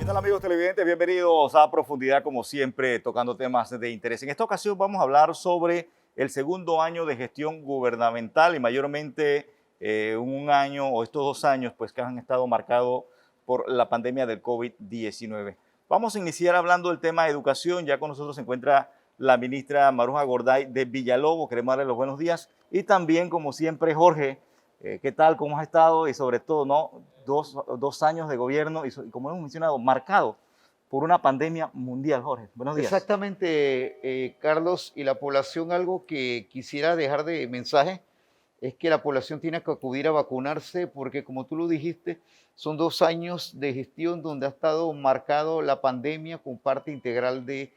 tal amigos televidentes? Bienvenidos a Profundidad, como siempre, tocando temas de interés. En esta ocasión vamos a hablar sobre el segundo año de gestión gubernamental y mayormente un año o estos 2 años pues, que han estado marcados por la pandemia del COVID-19. Vamos a iniciar hablando del tema de educación. Ya con nosotros se encuentra la ministra Maruja Gorday de Villalobos. Queremos darle los buenos días. Y también, como siempre, Jorge, ¿qué tal? ¿Cómo has estado? Y sobre todo, ¿no? Dos años de gobierno y como hemos mencionado, marcado por una pandemia mundial, Jorge. Buenos días. Exactamente, Carlos, y la población, algo que quisiera dejar de mensaje es que la población tiene que acudir a vacunarse porque, como tú lo dijiste, son 2 años de gestión donde ha estado marcado la pandemia con parte integral de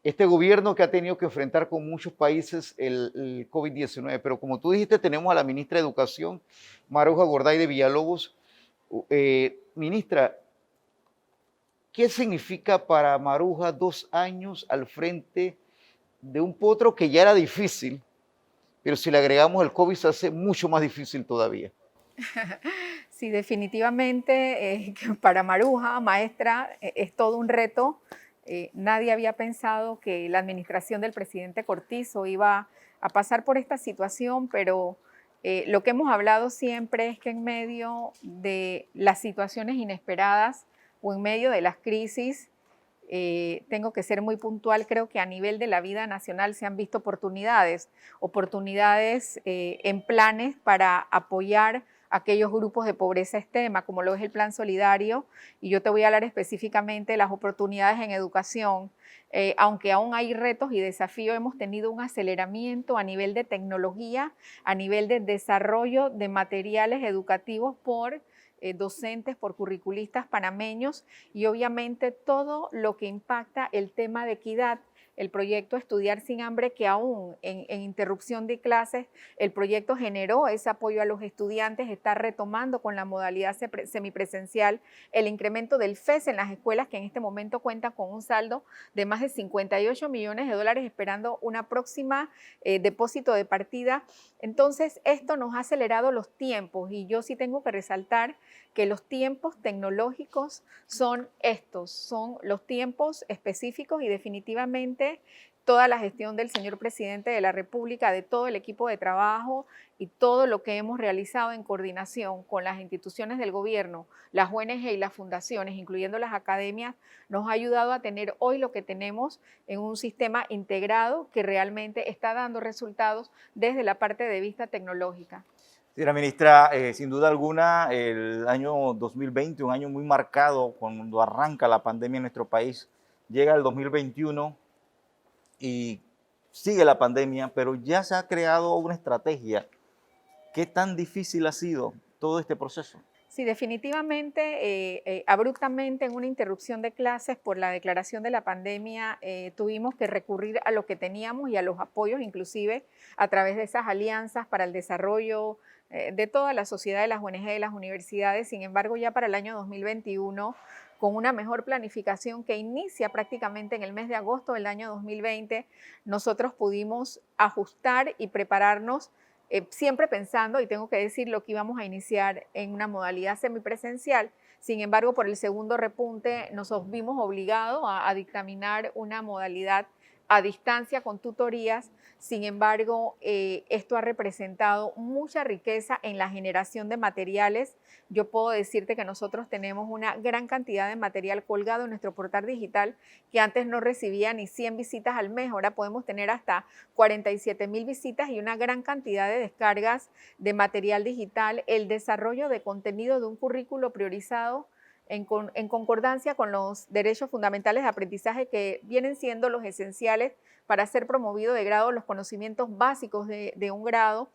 este gobierno que ha tenido que enfrentar con muchos países el COVID-19. Pero como tú dijiste, tenemos a la ministra de Educación, Maruja Gorday de Villalobos. Ministra, ¿qué significa para Maruja 2 años al frente de un potro que ya era difícil, pero si le agregamos el COVID se hace mucho más difícil todavía? Sí, definitivamente que para Maruja, maestra, es todo un reto. Nadie había pensado que la administración del presidente Cortizo iba a pasar por esta situación, pero lo que hemos hablado siempre es que en medio de las situaciones inesperadas o en medio de las crisis, tengo que ser muy puntual, creo que a nivel de la vida nacional se han visto oportunidades en planes para apoyar a aquellos grupos de pobreza extrema, como lo es el Plan Solidario, y yo te voy a hablar específicamente de las oportunidades en educación. Aunque aún hay retos y desafíos, hemos tenido un aceleramiento a nivel de tecnología, a nivel de desarrollo de materiales educativos por docentes, por curriculistas panameños y obviamente todo lo que impacta el tema de equidad. El proyecto Estudiar sin Hambre, que aún en interrupción de clases, el proyecto generó ese apoyo a los estudiantes, está retomando con la modalidad semipresencial el incremento del FES en las escuelas, que en este momento cuenta con un saldo de más de 58 millones de dólares, esperando una próxima depósito de partida. Entonces, esto nos ha acelerado los tiempos y yo sí tengo que resaltar que los tiempos tecnológicos son estos, son los tiempos específicos y definitivamente toda la gestión del señor presidente de la República, de todo el equipo de trabajo y todo lo que hemos realizado en coordinación con las instituciones del gobierno, las ONG y las fundaciones, incluyendo las academias, nos ha ayudado a tener hoy lo que tenemos en un sistema integrado que realmente está dando resultados desde la parte de vista tecnológica. Señora ministra, sin duda alguna, el año 2020, un año muy marcado cuando arranca la pandemia en nuestro país, llega el 2021 y sigue la pandemia, pero ya se ha creado una estrategia. ¿Qué tan difícil ha sido todo este proceso? Sí, definitivamente, abruptamente en una interrupción de clases por la declaración de la pandemia, tuvimos que recurrir a lo que teníamos y a los apoyos, inclusive a través de esas alianzas para el desarrollo de toda la sociedad, de las ONG, de las universidades. Sin embargo, ya para el año 2021, con una mejor planificación que inicia prácticamente en el mes de agosto del año 2020, nosotros pudimos ajustar y prepararnos siempre pensando, y tengo que decir, lo que íbamos a iniciar en una modalidad semipresencial. Sin embargo, por el segundo repunte nos vimos obligados a dictaminar una modalidad a distancia con tutorías. Sin embargo, esto ha representado mucha riqueza en la generación de materiales. Yo puedo decirte que nosotros tenemos una gran cantidad de material colgado en nuestro portal digital que antes no recibía ni 100 visitas al mes. Ahora podemos tener hasta 47,000 visitas y una gran cantidad de descargas de material digital, el desarrollo de contenido de un currículo priorizado en concordancia con los derechos fundamentales de aprendizaje que vienen siendo los esenciales para ser promovido de grado los conocimientos básicos de un grado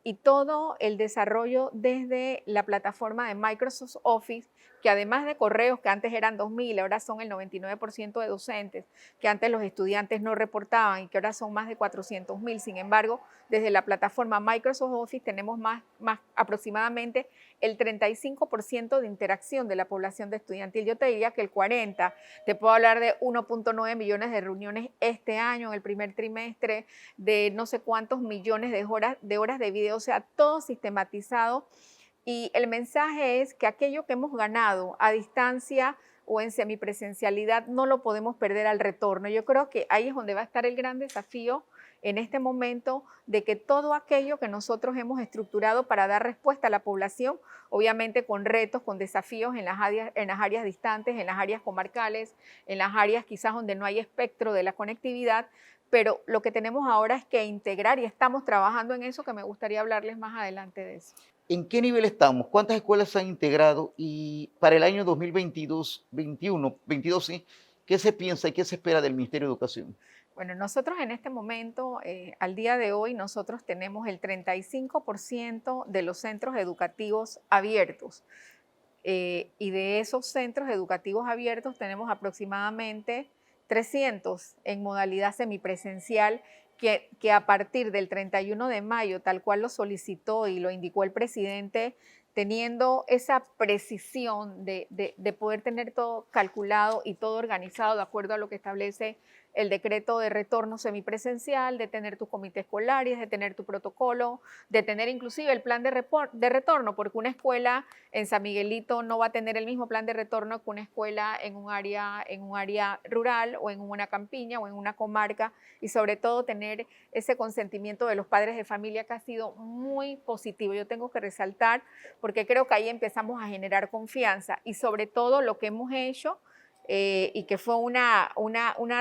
y todo el desarrollo desde la plataforma de Microsoft Office, que además de correos que antes eran 2,000, ahora son el 99% de docentes, que antes los estudiantes no reportaban y que ahora son más de 400,000. Sin embargo, desde la plataforma Microsoft Office tenemos más aproximadamente el 35% de interacción de la población de estudiantil. Yo te diría que el 40%, te puedo hablar de 1,9 millones de reuniones este año en el primer trimestre, de no sé cuántos millones de horas de video, o sea, todo sistematizado Y el mensaje es que aquello que hemos ganado a distancia o en semipresencialidad no lo podemos perder al retorno. Yo creo que ahí es donde va a estar el gran desafío en este momento de que todo aquello que nosotros hemos estructurado para dar respuesta a la población, obviamente con retos, con desafíos en las áreas distantes, en las áreas comarcales, en las áreas quizás donde no hay espectro de la conectividad, pero lo que tenemos ahora es que integrar y estamos trabajando en eso, que me gustaría hablarles más adelante de eso. ¿En qué nivel estamos? ¿Cuántas escuelas se han integrado? Y para el año 2022, 21, 22, ¿sí? ¿Qué se piensa y qué se espera del Ministerio de Educación? Bueno, nosotros en este momento, al día de hoy, nosotros tenemos el 35% de los centros educativos abiertos. Y de esos centros educativos abiertos tenemos aproximadamente 300 en modalidad semipresencial que a partir del 31 de mayo, tal cual lo solicitó y lo indicó el presidente, teniendo esa precisión de poder tener todo calculado y todo organizado de acuerdo a lo que establece el decreto de retorno semipresencial, de tener tus comités escolares, de tener tu protocolo, de tener inclusive el plan de retorno, porque una escuela en San Miguelito no va a tener el mismo plan de retorno que una escuela en un área rural o en una campiña o en una comarca, y sobre todo tener ese consentimiento de los padres de familia que ha sido muy positivo. Yo tengo que resaltar porque creo que ahí empezamos a generar confianza y sobre todo lo que hemos hecho y que fue una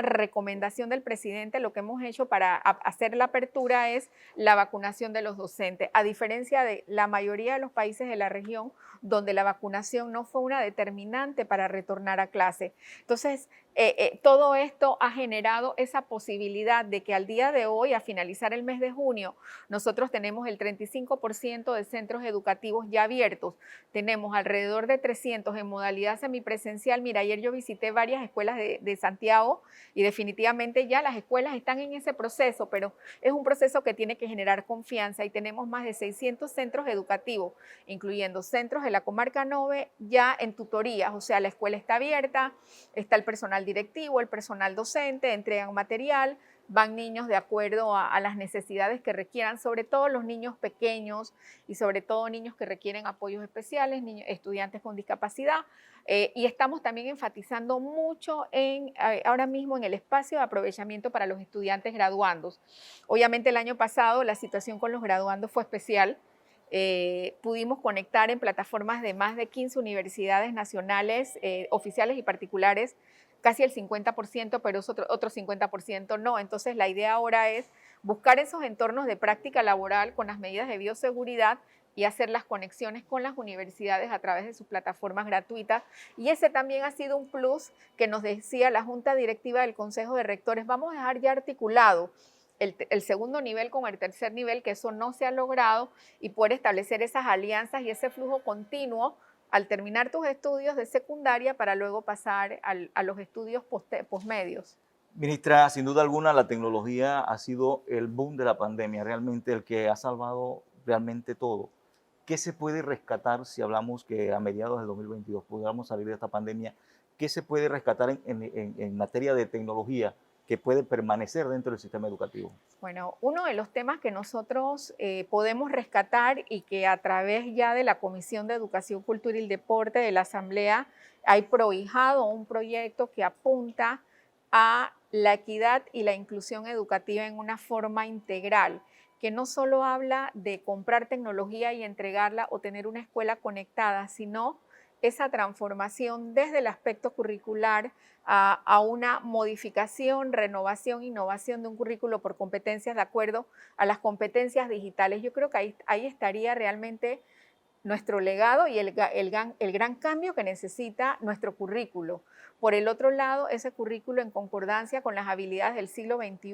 recomendación del presidente, lo que hemos hecho para hacer la apertura es la vacunación de los docentes, a diferencia de la mayoría de los países de la región donde la vacunación no fue una determinante para retornar a clase. Entonces, todo esto ha generado esa posibilidad de que al día de hoy, a finalizar el mes de junio, nosotros tenemos el 35% de centros educativos ya abiertos, tenemos alrededor de 300 en modalidad semipresencial. Mira, ayer yo visité varias escuelas de Santiago y definitivamente ya las escuelas están en ese proceso, pero es un proceso que tiene que generar confianza y tenemos más de 600 centros educativos, incluyendo centros de la comarca 9 ya en tutorías, o sea, la escuela está abierta, está el personal directivo, el personal docente, entregan material, van niños de acuerdo a las necesidades que requieran, sobre todo los niños pequeños y sobre todo niños que requieren apoyos especiales, niños, estudiantes con discapacidad. Y estamos también enfatizando mucho ahora mismo en el espacio de aprovechamiento para los estudiantes graduandos. Obviamente el año pasado la situación con los graduandos fue especial. Pudimos conectar en plataformas de más de 15 universidades nacionales, oficiales y particulares, casi el 50%, pero otro 50% no. Entonces la idea ahora es buscar esos entornos de práctica laboral con las medidas de bioseguridad y hacer las conexiones con las universidades a través de sus plataformas gratuitas. Y ese también ha sido un plus que nos decía la Junta Directiva del Consejo de Rectores. Vamos a dejar ya articulado el segundo nivel con el tercer nivel, que eso no se ha logrado, y poder establecer esas alianzas y ese flujo continuo al terminar tus estudios de secundaria para luego pasar a los estudios postmedios. Ministra, sin duda alguna la tecnología ha sido el boom de la pandemia, realmente el que ha salvado realmente todo. ¿Qué se puede rescatar si hablamos que a mediados del 2022 podamos salir de esta pandemia? ¿Qué se puede rescatar en materia de tecnología que puede permanecer dentro del sistema educativo? Bueno, uno de los temas que nosotros podemos rescatar y que a través ya de la Comisión de Educación, Cultura y Deporte de la Asamblea hay prohijado un proyecto que apunta a la equidad y la inclusión educativa en una forma integral, que no solo habla de comprar tecnología y entregarla o tener una escuela conectada, sino esa transformación desde el aspecto curricular a una modificación, renovación, innovación de un currículo por competencias de acuerdo a las competencias digitales. Yo creo que ahí estaría realmente nuestro legado y el gran cambio que necesita nuestro currículo. Por el otro lado, ese currículo en concordancia con las habilidades del siglo XXI,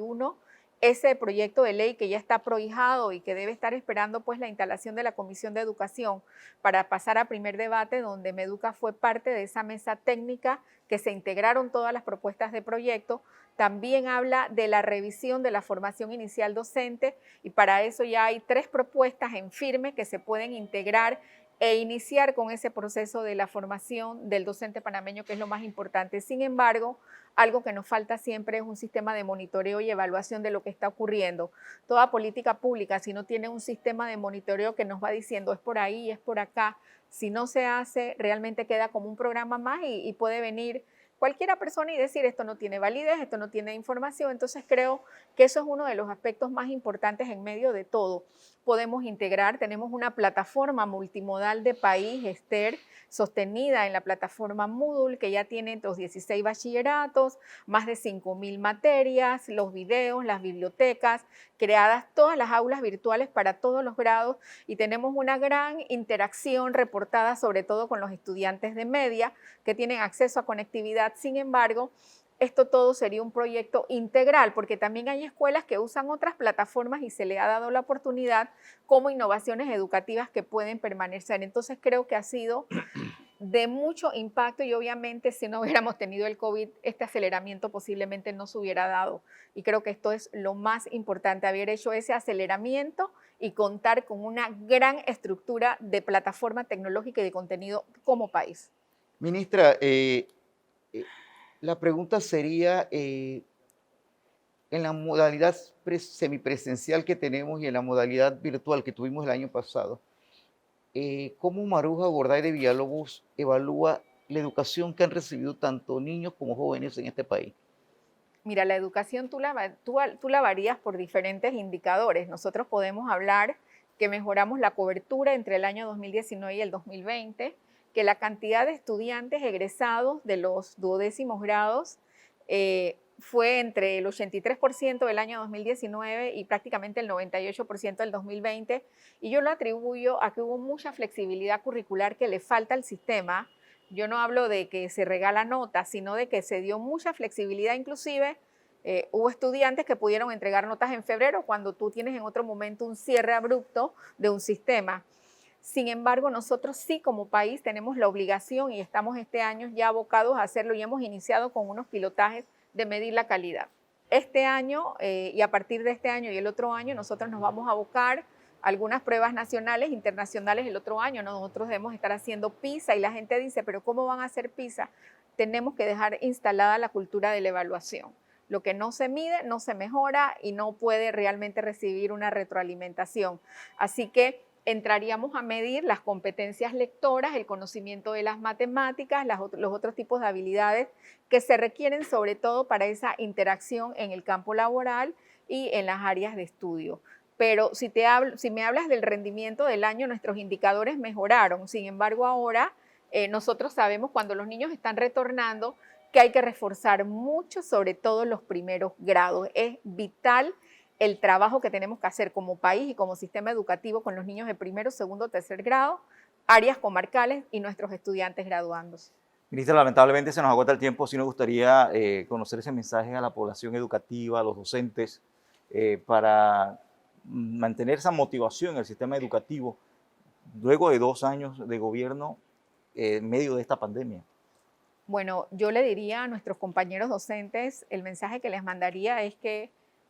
ese proyecto de ley que ya está prohijado y que debe estar esperando pues la instalación de la Comisión de Educación para pasar a primer debate, donde Meduca fue parte de esa mesa técnica que se integraron todas las propuestas de proyecto. También habla de la revisión de la formación inicial docente y para eso ya hay 3 propuestas en firme que se pueden integrar e iniciar con ese proceso de la formación del docente panameño, que es lo más importante. Sin embargo, algo que nos falta siempre es un sistema de monitoreo y evaluación de lo que está ocurriendo. Toda política pública, si no tiene un sistema de monitoreo que nos va diciendo es por ahí, es por acá, si no se hace, realmente queda como un programa más y puede venir cualquiera persona y decir esto no tiene validez, esto no tiene información. Entonces creo que eso es uno de los aspectos más importantes en medio de todo. Podemos integrar, tenemos una plataforma multimodal de país, Esther, sostenida en la plataforma Moodle, que ya tiene los 16 bachilleratos, más de 5.000 materias, los videos, las bibliotecas, creadas todas las aulas virtuales para todos los grados, y tenemos una gran interacción reportada sobre todo con los estudiantes de media que tienen acceso a conectividad. Sin embargo, esto todo sería un proyecto integral, porque también hay escuelas que usan otras plataformas y se le ha dado la oportunidad como innovaciones educativas que pueden permanecer. Entonces creo que ha sido de mucho impacto y obviamente si no hubiéramos tenido el COVID, este aceleramiento posiblemente no se hubiera dado. Y creo que esto es lo más importante, haber hecho ese aceleramiento y contar con una gran estructura de plataforma tecnológica y de contenido como país. Ministra, la pregunta sería, en la modalidad semipresencial que tenemos y en la modalidad virtual que tuvimos el año pasado, ¿cómo Maruja Gorday de Villalobos evalúa la educación que han recibido tanto niños como jóvenes en este país? Mira, la educación tú la varías por diferentes indicadores. Nosotros podemos hablar que mejoramos la cobertura entre el año 2019 y el 2020, que la cantidad de estudiantes egresados de los 12º grados fue entre el 83% del año 2019 y prácticamente el 98% del 2020, y yo lo atribuyo a que hubo mucha flexibilidad curricular que le falta al sistema. Yo no hablo de que se regala notas, sino de que se dio mucha flexibilidad. Inclusive hubo estudiantes que pudieron entregar notas en febrero cuando tú tienes en otro momento un cierre abrupto de un sistema. Sin embargo, nosotros sí como país tenemos la obligación y estamos este año ya abocados a hacerlo y hemos iniciado con unos pilotajes de medir la calidad. Este año y a partir de este año y el otro año nosotros nos vamos a abocar algunas pruebas nacionales, internacionales el otro año. Nosotros debemos estar haciendo PISA y la gente dice, pero ¿cómo van a hacer PISA? Tenemos que dejar instalada la cultura de la evaluación. Lo que no se mide no se mejora y no puede realmente recibir una retroalimentación. Así que entraríamos a medir las competencias lectoras, el conocimiento de las matemáticas, los otros tipos de habilidades que se requieren sobre todo para esa interacción en el campo laboral y en las áreas de estudio. Pero si me hablas del rendimiento del año, nuestros indicadores mejoraron. Sin embargo, ahora nosotros sabemos cuando los niños están retornando que hay que reforzar mucho, sobre todo los primeros grados. Es vital el trabajo que tenemos que hacer como país y como sistema educativo con los niños de primero, segundo, tercer grado, áreas comarcales y nuestros estudiantes graduandos. Ministra, lamentablemente se nos agota el tiempo. Sí nos gustaría conocer ese mensaje a la población educativa, a los docentes, para mantener esa motivación en el sistema educativo luego de 2 años de gobierno en medio de esta pandemia. Bueno, yo le diría a nuestros compañeros docentes, el mensaje que les mandaría es que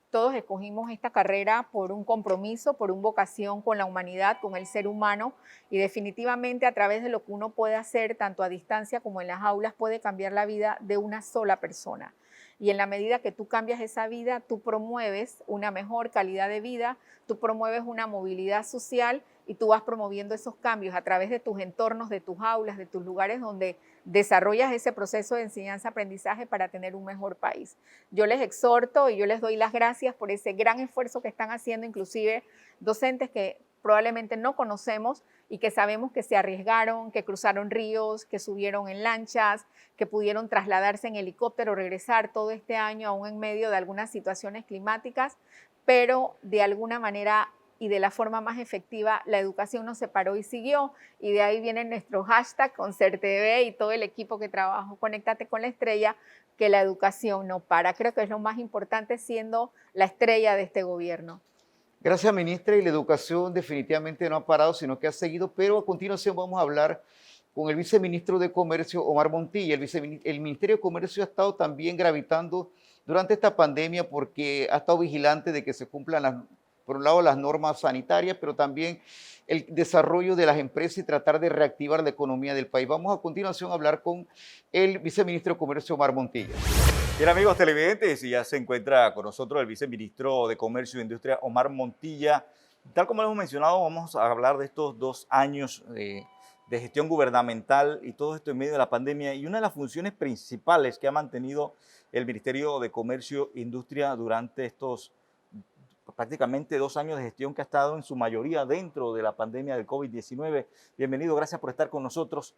todos escogimos esta carrera por un compromiso, por una vocación con la humanidad, con el ser humano, y definitivamente a través de lo que uno puede hacer, tanto a distancia como en las aulas, puede cambiar la vida de una sola persona. Y en la medida que tú cambias esa vida, tú promueves una mejor calidad de vida, tú promueves una movilidad social y tú vas promoviendo esos cambios a través de tus entornos, de tus aulas, de tus lugares donde desarrollas ese proceso de enseñanza-aprendizaje para tener un mejor país. Yo les exhorto y yo les doy las gracias por ese gran esfuerzo que están haciendo, inclusive docentes que probablemente no conocemos y que sabemos que se arriesgaron, que cruzaron ríos, que subieron en lanchas, que pudieron trasladarse en helicóptero, regresar todo este año aún en medio de algunas situaciones climáticas, pero de alguna manera y de la forma más efectiva, la educación no se paró y siguió, y de ahí viene nuestro hashtag con CERTV y todo el equipo que trabajó Conéctate con la Estrella, que la educación no para. Creo que es lo más importante siendo la estrella de este gobierno. Gracias, ministra, y la educación definitivamente no ha parado, sino que ha seguido, pero a continuación vamos a hablar con el viceministro de Comercio, Omar Montilla. El Ministerio de Comercio ha estado también gravitando durante esta pandemia porque ha estado vigilante de que se cumplan por un lado las normas sanitarias, pero también el desarrollo de las empresas y tratar de reactivar la economía del país. Vamos a continuación a hablar con el viceministro de Comercio, Omar Montilla. Bien, amigos televidentes, y ya se encuentra con nosotros el viceministro de Comercio e Industria, Omar Montilla. Tal como lo hemos mencionado, vamos a hablar de estos 2 años de gestión gubernamental y todo esto en medio de la pandemia. Y una de las funciones principales que ha mantenido el Ministerio de Comercio e Industria durante estos prácticamente 2 años de gestión que ha estado en su mayoría dentro de la pandemia del COVID-19. Bienvenido, gracias por estar con nosotros.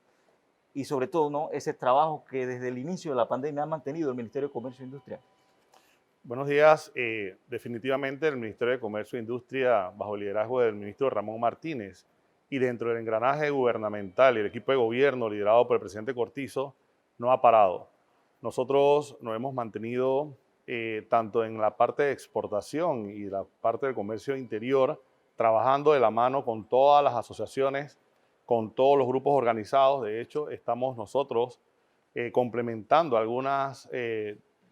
Y sobre todo, ¿no?, ese trabajo que desde el inicio de la pandemia ha mantenido el Ministerio de Comercio e Industria. Buenos días. Definitivamente el Ministerio de Comercio e Industria, bajo el liderazgo del ministro Ramón Martínez, y dentro del engranaje gubernamental y el equipo de gobierno liderado por el presidente Cortizo, no ha parado. Nosotros nos hemos mantenido tanto en la parte de exportación y la parte del comercio interior, trabajando de la mano con todas las asociaciones, con todos los grupos organizados. De hecho, estamos nosotros complementando algunas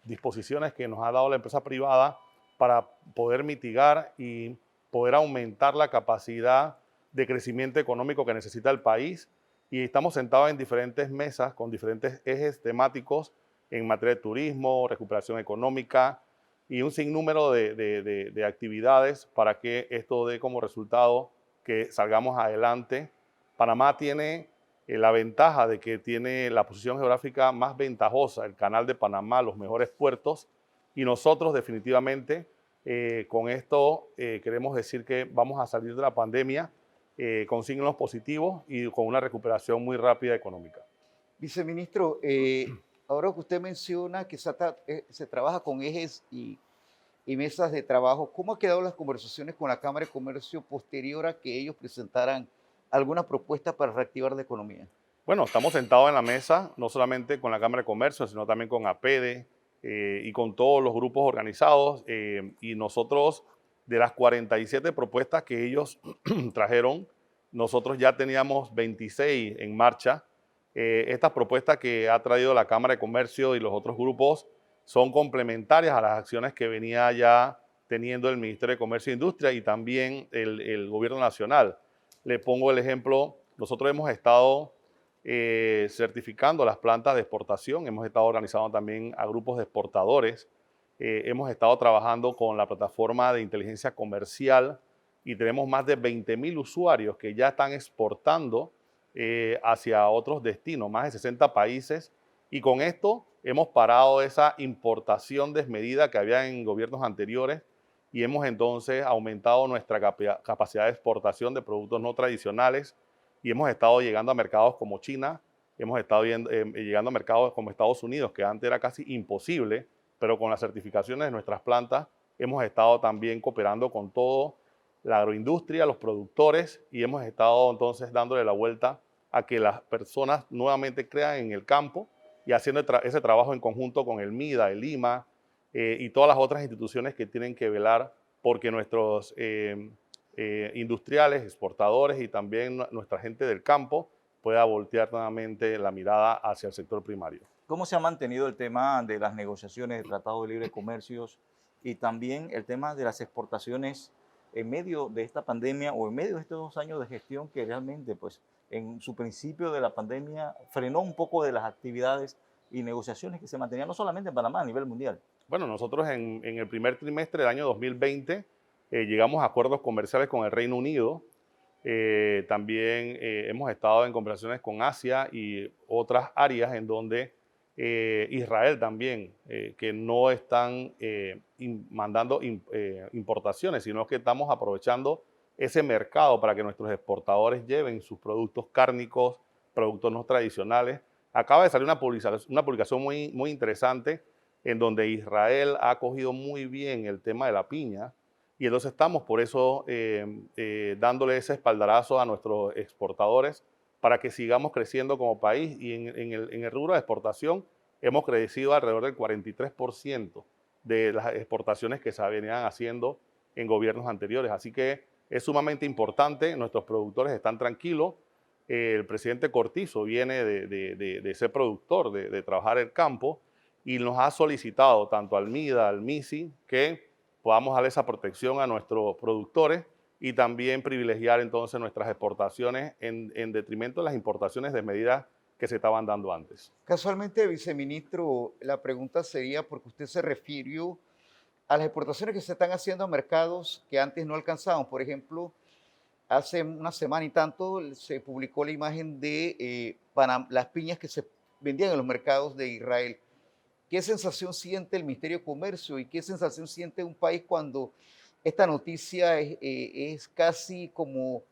disposiciones que nos ha dado la empresa privada para poder mitigar y poder aumentar la capacidad de crecimiento económico que necesita el país. Y estamos sentados en diferentes mesas con diferentes ejes temáticos en materia de turismo, recuperación económica y un sinnúmero de actividades para que esto dé como resultado que salgamos adelante. Panamá tiene la ventaja de que tiene la posición geográfica más ventajosa, el Canal de Panamá, los mejores puertos, y nosotros definitivamente con esto queremos decir que vamos a salir de la pandemia con signos positivos y con una recuperación muy rápida económica. Viceministro, ahora que usted menciona que se trabaja con ejes y mesas de trabajo, ¿cómo han quedado las conversaciones con la Cámara de Comercio posterior a que ellos presentaran alguna propuesta para reactivar la economía? Bueno, estamos sentados en la mesa, no solamente con la Cámara de Comercio, sino también con APEDE y con todos los grupos organizados. Y nosotros, de las 47 propuestas que ellos trajeron, nosotros ya teníamos 26 en marcha. Estas propuestas que ha traído la Cámara de Comercio y los otros grupos son complementarias a las acciones que venía ya teniendo el Ministerio de Comercio e Industria y también el Gobierno Nacional. Le pongo el ejemplo, nosotros hemos estado certificando las plantas de exportación, hemos estado organizando también a grupos de exportadores, hemos estado trabajando con la plataforma de inteligencia comercial y tenemos más de 20,000 usuarios que ya están exportando hacia otros destinos, más de 60 países, y con esto hemos parado esa importación desmedida que había en gobiernos anteriores y hemos entonces aumentado nuestra capacidad de exportación de productos no tradicionales y hemos estado llegando a mercados como China, hemos estado llegando a mercados como Estados Unidos, que antes era casi imposible, pero con las certificaciones de nuestras plantas hemos estado también cooperando con toda la agroindustria, los productores, y hemos estado entonces dándole la vuelta a que las personas nuevamente crean en el campo y haciendo ese trabajo en conjunto con el MIDA, el IMA y todas las otras instituciones que tienen que velar porque nuestros industriales, exportadores y también nuestra gente del campo pueda voltear nuevamente la mirada hacia el sector primario. ¿Cómo se ha mantenido el tema de las negociaciones de Tratado de Libre Comercio y también el tema de las exportaciones en medio de esta pandemia o en medio de estos 2 años de gestión que realmente, pues, en su principio de la pandemia frenó un poco de las actividades y negociaciones que se mantenían no solamente en Panamá, a nivel mundial? Bueno, nosotros en el primer trimestre del año 2020 llegamos a acuerdos comerciales con el Reino Unido. También hemos estado en conversaciones con Asia y otras áreas en donde Israel también, que no están mandando importaciones, sino que estamos aprovechando ese mercado para que nuestros exportadores lleven sus productos cárnicos, productos no tradicionales. Acaba de salir una publicación muy interesante en donde Israel ha cogido muy bien el tema de la piña y entonces estamos por eso dándole ese espaldarazo a nuestros exportadores para que sigamos creciendo como país y en el rubro de exportación hemos crecido alrededor del 43% de las exportaciones que se venían haciendo en gobiernos anteriores. Así que es sumamente importante, nuestros productores están tranquilos. El presidente Cortizo viene de ser productor, de trabajar el campo y nos ha solicitado tanto al MIDA, al MISI, que podamos darle esa protección a nuestros productores y también privilegiar entonces nuestras exportaciones en detrimento de las importaciones de medidas que se estaban dando antes. Casualmente, viceministro, la pregunta sería porque usted se refirió a las exportaciones que se están haciendo a mercados que antes no alcanzaban. Por ejemplo, hace una semana y tanto se publicó la imagen de las piñas que se vendían en los mercados de Israel. ¿Qué sensación siente el Ministerio de Comercio y qué sensación siente un país cuando esta noticia es casi como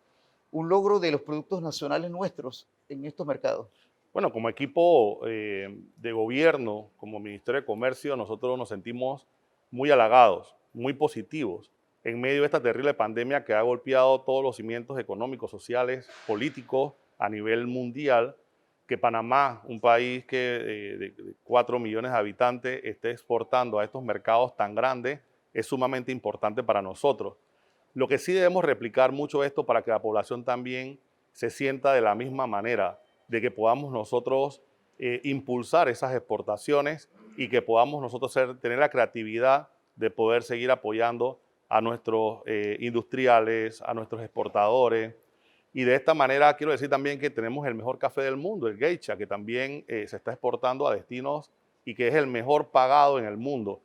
un logro de los productos nacionales nuestros en estos mercados? Bueno, como equipo de gobierno, como Ministerio de Comercio, nosotros nos sentimos muy halagados, muy positivos en medio de esta terrible pandemia que ha golpeado todos los cimientos económicos, sociales, políticos a nivel mundial, que Panamá, un país que de 4 millones de habitantes, esté exportando a estos mercados tan grandes, es sumamente importante para nosotros. Lo que sí debemos replicar mucho esto para que la población también se sienta de la misma manera, de que podamos nosotros impulsar esas exportaciones y que podamos nosotros tener la creatividad de poder seguir apoyando a nuestros industriales, a nuestros exportadores. Y de esta manera quiero decir también que tenemos el mejor café del mundo, el Geisha, que también se está exportando a destinos y que es el mejor pagado en el mundo.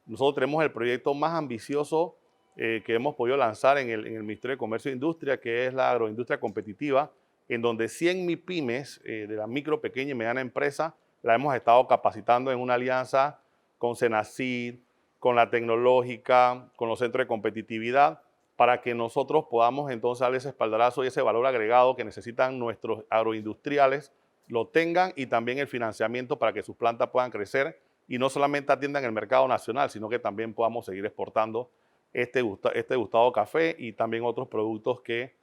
Nosotros tenemos el proyecto más ambicioso que hemos podido lanzar en el Ministerio de Comercio e Industria, que es la agroindustria competitiva, en donde 100 MIPYMES de la micro, pequeña y mediana empresa la hemos estado capacitando en una alianza con Senacid, con la tecnológica, con los centros de competitividad, para que nosotros podamos entonces darle ese espaldarazo y ese valor agregado que necesitan nuestros agroindustriales, lo tengan y también el financiamiento para que sus plantas puedan crecer y no solamente atiendan el mercado nacional, sino que también podamos seguir exportando este Gustavo Café y también otros productos que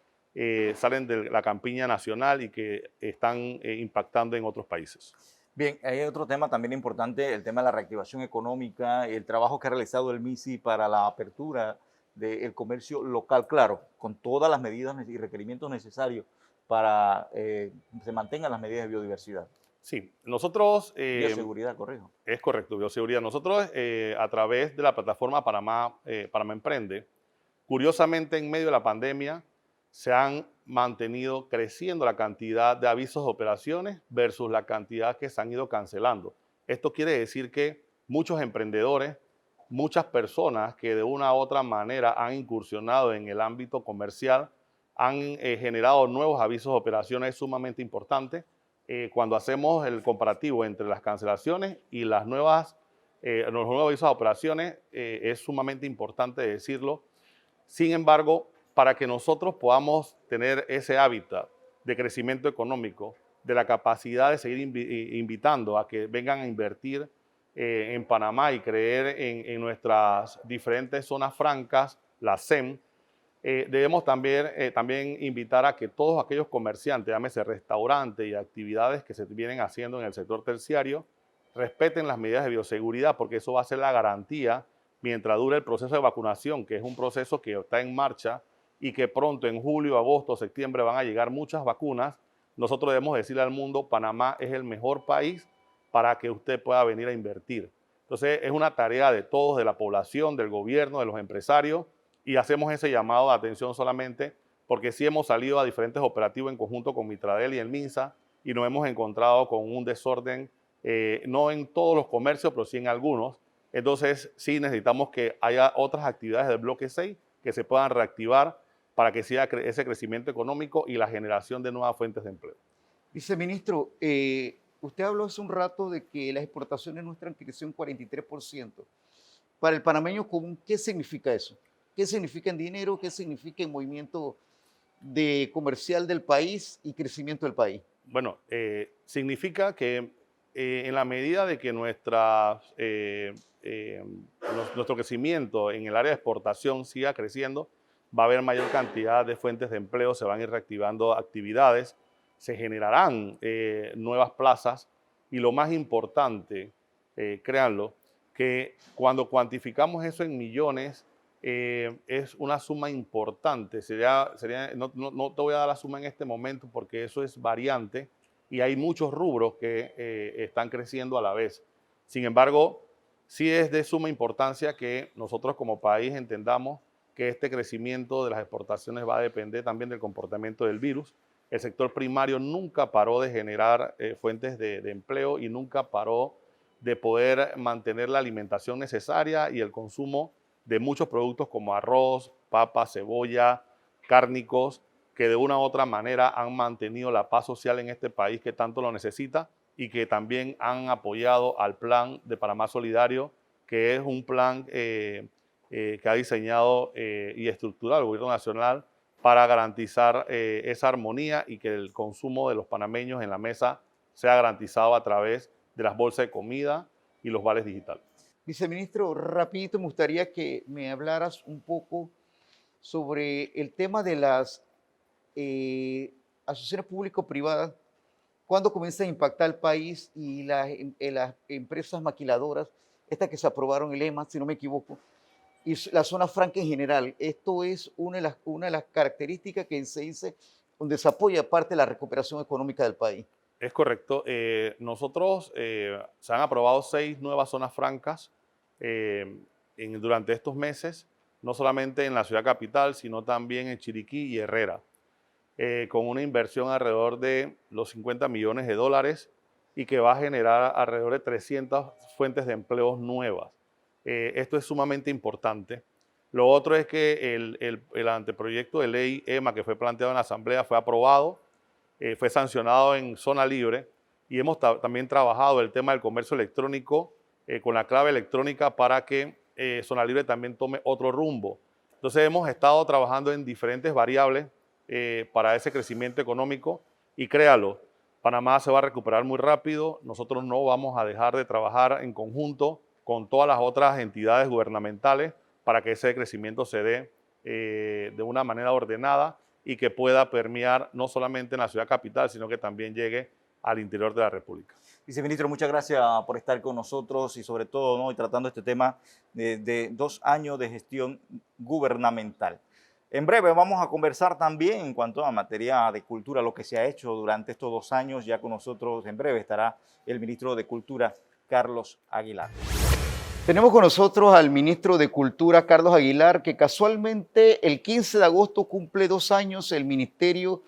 salen de la campiña nacional y que están impactando en otros países. Bien, hay otro tema también importante, el tema de la reactivación económica, el trabajo que ha realizado el MISI para la apertura del comercio local, claro, con todas las medidas y requerimientos necesarios para que se mantengan las medidas de biodiversidad. Sí, nosotros... Bioseguridad, corrijo. Es correcto, bioseguridad. Nosotros a través de la plataforma Panamá Emprende, curiosamente en medio de la pandemia se han mantenido creciendo la cantidad de avisos de operaciones versus la cantidad que se han ido cancelando. Esto quiere decir que muchos emprendedores, muchas personas que de una u otra manera han incursionado en el ámbito comercial, han generado nuevos avisos de operaciones sumamente importantes. Cuando hacemos el comparativo entre las cancelaciones y los nuevos avisos de operaciones, es sumamente importante decirlo. Sin embargo, para que nosotros podamos tener ese hábitat de crecimiento económico, de la capacidad de seguir invitando a que vengan a invertir en Panamá y creer en nuestras diferentes zonas francas, la SEM, debemos también invitar a que todos aquellos comerciantes, llámese restaurantes y actividades que se vienen haciendo en el sector terciario, respeten las medidas de bioseguridad, porque eso va a ser la garantía mientras dure el proceso de vacunación, que es un proceso que está en marcha y que pronto en julio, agosto, septiembre van a llegar muchas vacunas. Nosotros debemos decirle al mundo, Panamá es el mejor país para que usted pueda venir a invertir. Entonces es una tarea de todos, de la población, del gobierno, de los empresarios, y hacemos ese llamado de atención solamente porque sí hemos salido a diferentes operativos en conjunto con Mitradel y el MINSA y nos hemos encontrado con un desorden, no en todos los comercios, pero sí en algunos. Entonces sí necesitamos que haya otras actividades del bloque 6 que se puedan reactivar para que siga ese crecimiento económico y la generación de nuevas fuentes de empleo. Viceministro, usted habló hace un rato de que las exportaciones nuestras crecieron 43%. Para el panameño común, ¿qué significa eso? ¿Qué significa en dinero? ¿Qué significa en movimiento comercial del país y crecimiento del país? Bueno, significa que en la medida de que nuestro crecimiento en el área de exportación siga creciendo, va a haber mayor cantidad de fuentes de empleo, se van a ir reactivando actividades, se generarán nuevas plazas y lo más importante, créanlo, que cuando cuantificamos eso en millones, es una suma importante. No te voy a dar la suma en este momento porque eso es variante, y hay muchos rubros que están creciendo a la vez. Sin embargo, sí es de suma importancia que nosotros como país entendamos que este crecimiento de las exportaciones va a depender también del comportamiento del virus. El sector primario nunca paró de generar fuentes de empleo y nunca paró de poder mantener la alimentación necesaria y el consumo de muchos productos como arroz, papa, cebolla, cárnicos, que de una u otra manera han mantenido la paz social en este país que tanto lo necesita y que también han apoyado al plan de Panamá Solidario, que es un plan que ha diseñado y estructurado el gobierno nacional para garantizar esa armonía y que el consumo de los panameños en la mesa sea garantizado a través de las bolsas de comida y los vales digitales. Viceministro, rapidito me gustaría que me hablaras un poco sobre el tema de las asociaciones público-privadas, cuándo comienza a impactar al país y las empresas maquiladoras, estas que se aprobaron el EMA, si no me equivoco, y la zona franca en general. Esto es una de las características que se dice donde se apoya parte de la recuperación económica del país. Es correcto. Nosotros se han aprobado 6 nuevas zonas francas durante estos meses, no solamente en la ciudad capital, sino también en Chiriquí y Herrera, con una inversión alrededor de los 50 millones de dólares y que va a generar alrededor de 300 fuentes de empleos nuevas. Esto es sumamente importante. Lo otro es que el anteproyecto de ley EMA que fue planteado en la Asamblea fue aprobado, fue sancionado en zona libre y hemos también trabajado el tema del comercio electrónico con la clave electrónica para que zona libre también tome otro rumbo. Entonces hemos estado trabajando en diferentes variables para ese crecimiento económico y créalo, Panamá se va a recuperar muy rápido, nosotros no vamos a dejar de trabajar en conjunto con todas las otras entidades gubernamentales para que ese crecimiento se dé de una manera ordenada y que pueda permear no solamente en la ciudad capital, sino que también llegue al interior de la República. Viceministro, muchas gracias por estar con nosotros y sobre todo, ¿no?, y tratando este tema de 2 años de gestión gubernamental. En breve vamos a conversar también en cuanto a materia de cultura, lo que se ha hecho durante estos 2 años. Ya con nosotros en breve estará el ministro de Cultura, Carlos Aguilar. Tenemos con nosotros al ministro de Cultura, Carlos Aguilar, que casualmente el 15 de agosto cumple 2 años el ministerio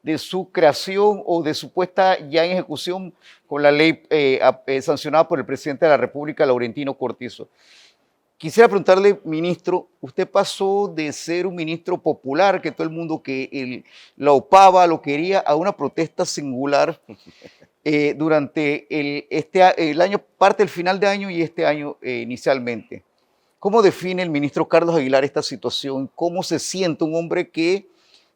de su creación o de su puesta ya en ejecución con la ley sancionada por el presidente de la República, Laurentino Cortizo. Quisiera preguntarle, ministro, usted pasó de ser un ministro popular, que todo el mundo lo opaba, lo quería, a una protesta singular durante el año, parte del final de año y este año inicialmente. ¿Cómo define el ministro Carlos Aguilar esta situación? ¿Cómo se siente un hombre que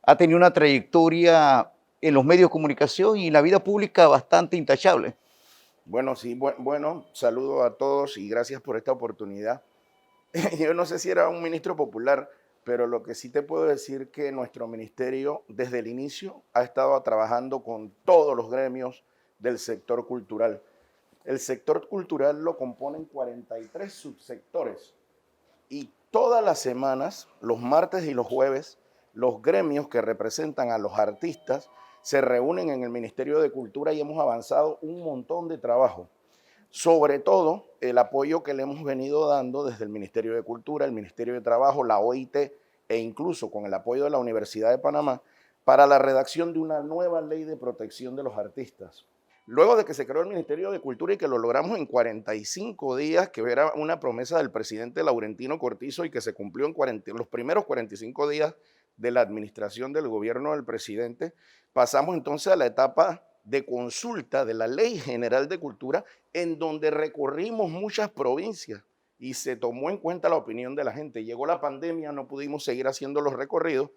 ha tenido una trayectoria en los medios de comunicación y en la vida pública bastante intachable? Bueno, sí, bueno, saludo a todos y gracias por esta oportunidad. Yo no sé si era un ministro popular, pero lo que sí te puedo decir que nuestro ministerio desde el inicio ha estado trabajando con todos los gremios del sector cultural. El sector cultural lo componen 43 subsectores y todas las semanas, los martes y los jueves, los gremios que representan a los artistas se reúnen en el Ministerio de Cultura y hemos avanzado un montón de trabajo. Sobre todo, el apoyo que le hemos venido dando desde el Ministerio de Cultura, el Ministerio de Trabajo, la OIT e incluso con el apoyo de la Universidad de Panamá para la redacción de una nueva ley de protección de los artistas. Luego de que se creó el Ministerio de Cultura y que lo logramos en 45 días, que era una promesa del presidente Laurentino Cortizo y que se cumplió en los primeros 45 días de la administración del gobierno del presidente, pasamos entonces a la etapa de consulta de la Ley General de Cultura, en donde recorrimos muchas provincias y se tomó en cuenta la opinión de la gente. Llegó la pandemia, no pudimos seguir haciendo los recorridos,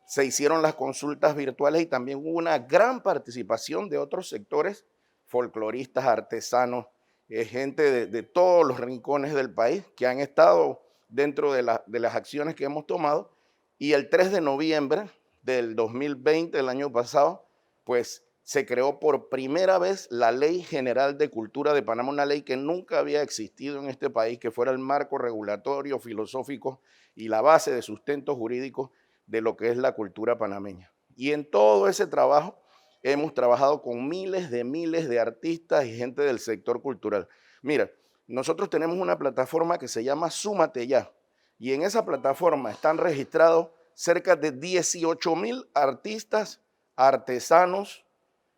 se hicieron las consultas virtuales y también hubo una gran participación de otros sectores, folcloristas, artesanos, gente de todos los rincones del país que han estado dentro de las acciones que hemos tomado. Y el 3 de noviembre del 2020, el año pasado, pues se creó por primera vez la Ley General de Cultura de Panamá, una ley que nunca había existido en este país, que fuera el marco regulatorio, filosófico y la base de sustento jurídico de lo que es la cultura panameña. Y en todo ese trabajo hemos trabajado con miles de artistas y gente del sector cultural. Mira, nosotros tenemos una plataforma que se llama Súmate Ya. Y en esa plataforma están registrados cerca de 18,000 artistas, artesanos,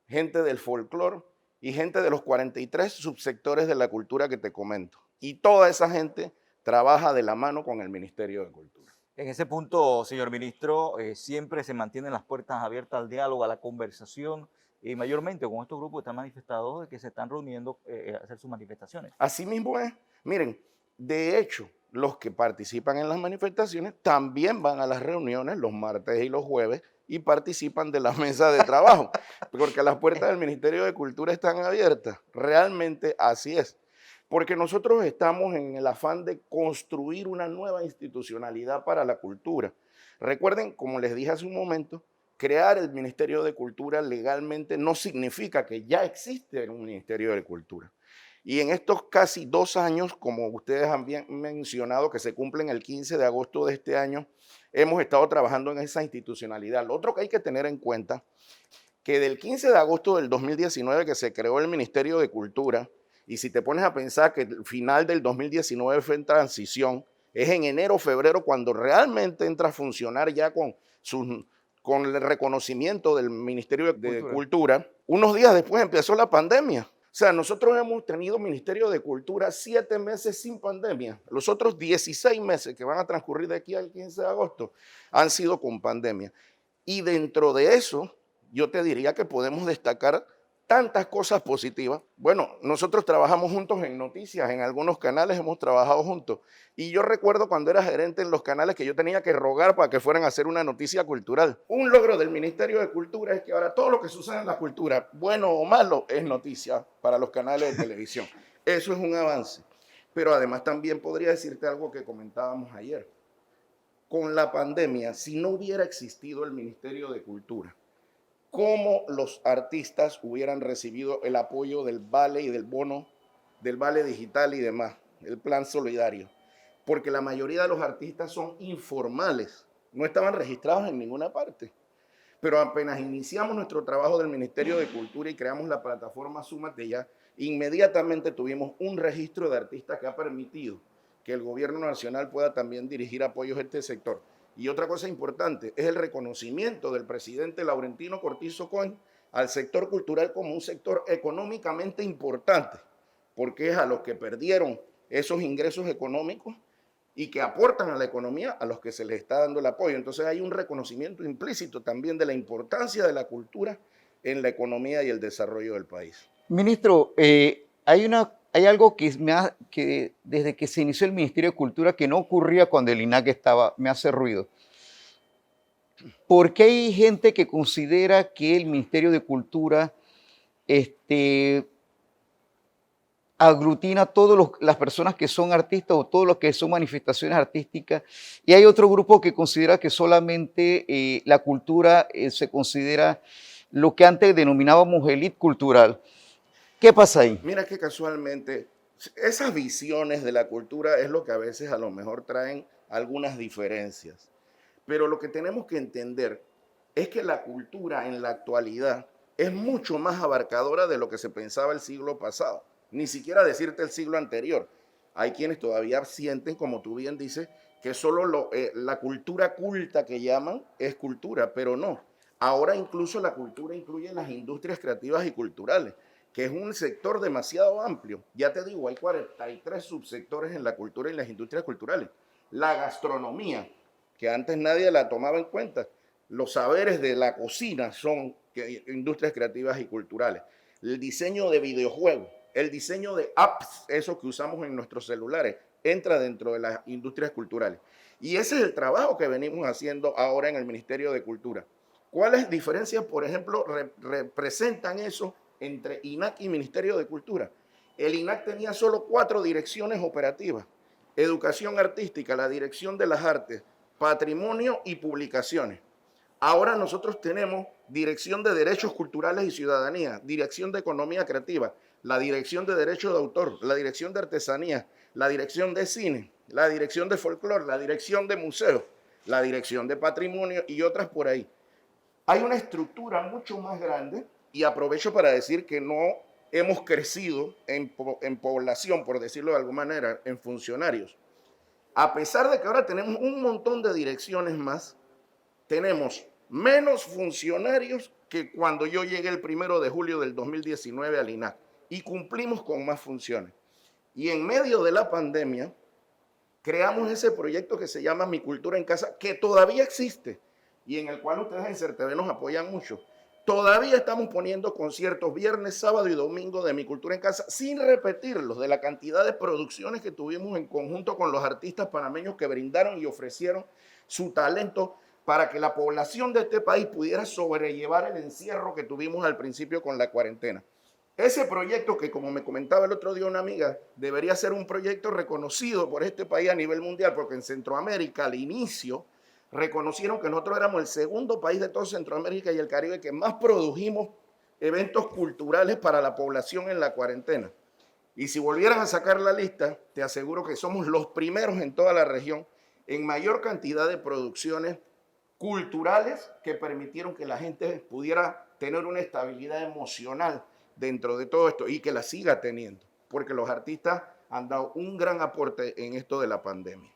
gente del folclore y gente de los 43 subsectores de la cultura que te comento. Y toda esa gente trabaja de la mano con el Ministerio de Cultura. En ese punto, señor ministro, siempre se mantienen las puertas abiertas al diálogo, a la conversación, y mayormente con estos grupos que están manifestados, de que se están reuniendo a hacer sus manifestaciones. Así mismo es. Miren, de hecho, los que participan en las manifestaciones también van a las reuniones los martes y los jueves y participan de la mesa de trabajo, porque las puertas del Ministerio de Cultura están abiertas. Realmente así es. Porque nosotros estamos en el afán de construir una nueva institucionalidad para la cultura. Recuerden, como les dije hace un momento, crear el Ministerio de Cultura legalmente no significa que ya existe un Ministerio de Cultura. Y en estos casi 2 años, como ustedes han bien mencionado, que se cumplen el 15 de agosto de este año, hemos estado trabajando en esa institucionalidad. Lo otro que hay que tener en cuenta, que del 15 de agosto del 2019 que se creó el Ministerio de Cultura, y si te pones a pensar que el final del 2019 fue en transición, es en enero o febrero cuando realmente entra a funcionar ya con el reconocimiento del Ministerio de Cultura. Unos días después empezó la pandemia. O sea, nosotros hemos tenido Ministerio de Cultura 7 meses sin pandemia. Los otros 16 meses que van a transcurrir de aquí al 15 de agosto han sido con pandemia. Y dentro de eso, yo te diría que podemos destacar tantas cosas positivas. Bueno, nosotros trabajamos juntos en noticias, en algunos canales hemos trabajado juntos. Y yo recuerdo cuando era gerente en los canales que yo tenía que rogar para que fueran a hacer una noticia cultural. Un logro del Ministerio de Cultura es que ahora todo lo que sucede en la cultura, bueno o malo, es noticia para los canales de televisión. Eso es un avance. Pero además también podría decirte algo que comentábamos ayer. Con la pandemia, si no hubiera existido el Ministerio de Cultura, cómo los artistas hubieran recibido el apoyo del Vale y del bono, del Vale digital y demás, el plan solidario. Porque la mayoría de los artistas son informales, no estaban registrados en ninguna parte. Pero apenas iniciamos nuestro trabajo del Ministerio de Cultura y creamos la plataforma Súmate Ya, inmediatamente tuvimos un registro de artistas que ha permitido que el gobierno nacional pueda también dirigir apoyos a este sector. Y otra cosa importante es el reconocimiento del presidente Laurentino Cortizo Cohen al sector cultural como un sector económicamente importante, porque es a los que perdieron esos ingresos económicos y que aportan a la economía a los que se les está dando el apoyo. Entonces hay un reconocimiento implícito también de la importancia de la cultura en la economía y el desarrollo del país. Ministro, hay algo que desde que se inició el Ministerio de Cultura que no ocurría cuando el INAC estaba, me hace ruido. ¿Por qué hay gente que considera que el Ministerio de Cultura aglutina a todas las personas que son artistas o todos los que son manifestaciones artísticas? Y hay otro grupo que considera que solamente la cultura se considera lo que antes denominábamos élite cultural. ¿Qué pasa ahí? Mira que casualmente esas visiones de la cultura es lo que a veces a lo mejor traen algunas diferencias. Pero lo que tenemos que entender es que la cultura en la actualidad es mucho más abarcadora de lo que se pensaba el siglo pasado. Ni siquiera decirte el siglo anterior. Hay quienes todavía sienten, como tú bien dices, que solo la cultura culta que llaman es cultura, pero no. Ahora incluso la cultura incluye las industrias creativas y culturales, que es un sector demasiado amplio. Ya te digo, hay 43 subsectores en la cultura y las industrias culturales. La gastronomía, que antes nadie la tomaba en cuenta. Los saberes de la cocina son industrias creativas y culturales. El diseño de videojuegos, el diseño de apps, eso que usamos en nuestros celulares, entra dentro de las industrias culturales. Y ese es el trabajo que venimos haciendo ahora en el Ministerio de Cultura. ¿Cuáles diferencias, por ejemplo, representan eso entre INAC y Ministerio de Cultura? El INAC tenía solo 4 direcciones operativas: Educación Artística, la Dirección de las Artes, Patrimonio y Publicaciones. Ahora nosotros tenemos Dirección de Derechos Culturales y Ciudadanía, Dirección de Economía Creativa, la Dirección de Derechos de Autor, la Dirección de Artesanía, la Dirección de Cine, la Dirección de Folclore, la Dirección de Museos, la Dirección de Patrimonio y otras por ahí. Hay una estructura mucho más grande y aprovecho para decir que no hemos crecido en población, por decirlo de alguna manera, en funcionarios. A pesar de que ahora tenemos un montón de direcciones más, tenemos menos funcionarios que cuando yo llegué el 1 de julio del 2019 al INAC y cumplimos con más funciones. Y en medio de la pandemia, creamos ese proyecto que se llama Mi Cultura en Casa, que todavía existe y en el cual ustedes en CERTV nos apoyan mucho. Todavía estamos poniendo conciertos viernes, sábado y domingo de Mi Cultura en Casa, sin repetirlos, de la cantidad de producciones que tuvimos en conjunto con los artistas panameños que brindaron y ofrecieron su talento para que la población de este país pudiera sobrellevar el encierro que tuvimos al principio con la cuarentena. Ese proyecto que, como me comentaba el otro día una amiga, debería ser un proyecto reconocido por este país a nivel mundial, porque en Centroamérica al inicio reconocieron que nosotros éramos el segundo país de todo Centroamérica y el Caribe que más produjimos eventos culturales para la población en la cuarentena. Y si volvieran a sacar la lista, te aseguro que somos los primeros en toda la región en mayor cantidad de producciones culturales que permitieron que la gente pudiera tener una estabilidad emocional dentro de todo esto y que la siga teniendo, porque los artistas han dado un gran aporte en esto de la pandemia.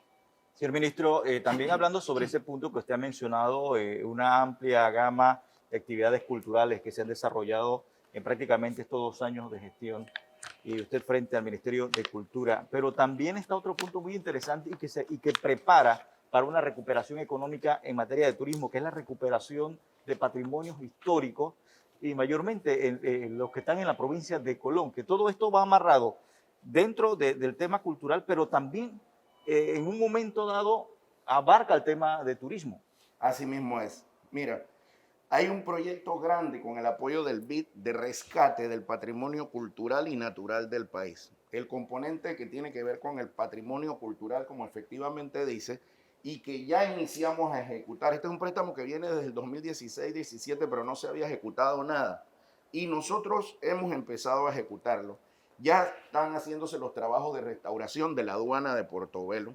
Señor ministro, también hablando sobre ese punto que usted ha mencionado, una amplia gama de actividades culturales que se han desarrollado en prácticamente estos 2 años de gestión y usted frente al Ministerio de Cultura, pero también está otro punto muy interesante y que prepara para una recuperación económica en materia de turismo, que es la recuperación de patrimonios históricos y mayormente los que están en la provincia de Colón, que todo esto va amarrado dentro del tema cultural, pero también en un momento dado abarca el tema de turismo. Así mismo es. Mira, hay un proyecto grande con el apoyo del BID de rescate del patrimonio cultural y natural del país. El componente que tiene que ver con el patrimonio cultural, como efectivamente dice, y que ya iniciamos a ejecutar. Este es un préstamo que viene desde el 2016-17, pero no se había ejecutado nada. Y nosotros hemos empezado a ejecutarlo. Ya están haciéndose los trabajos de restauración de la aduana de Portobelo.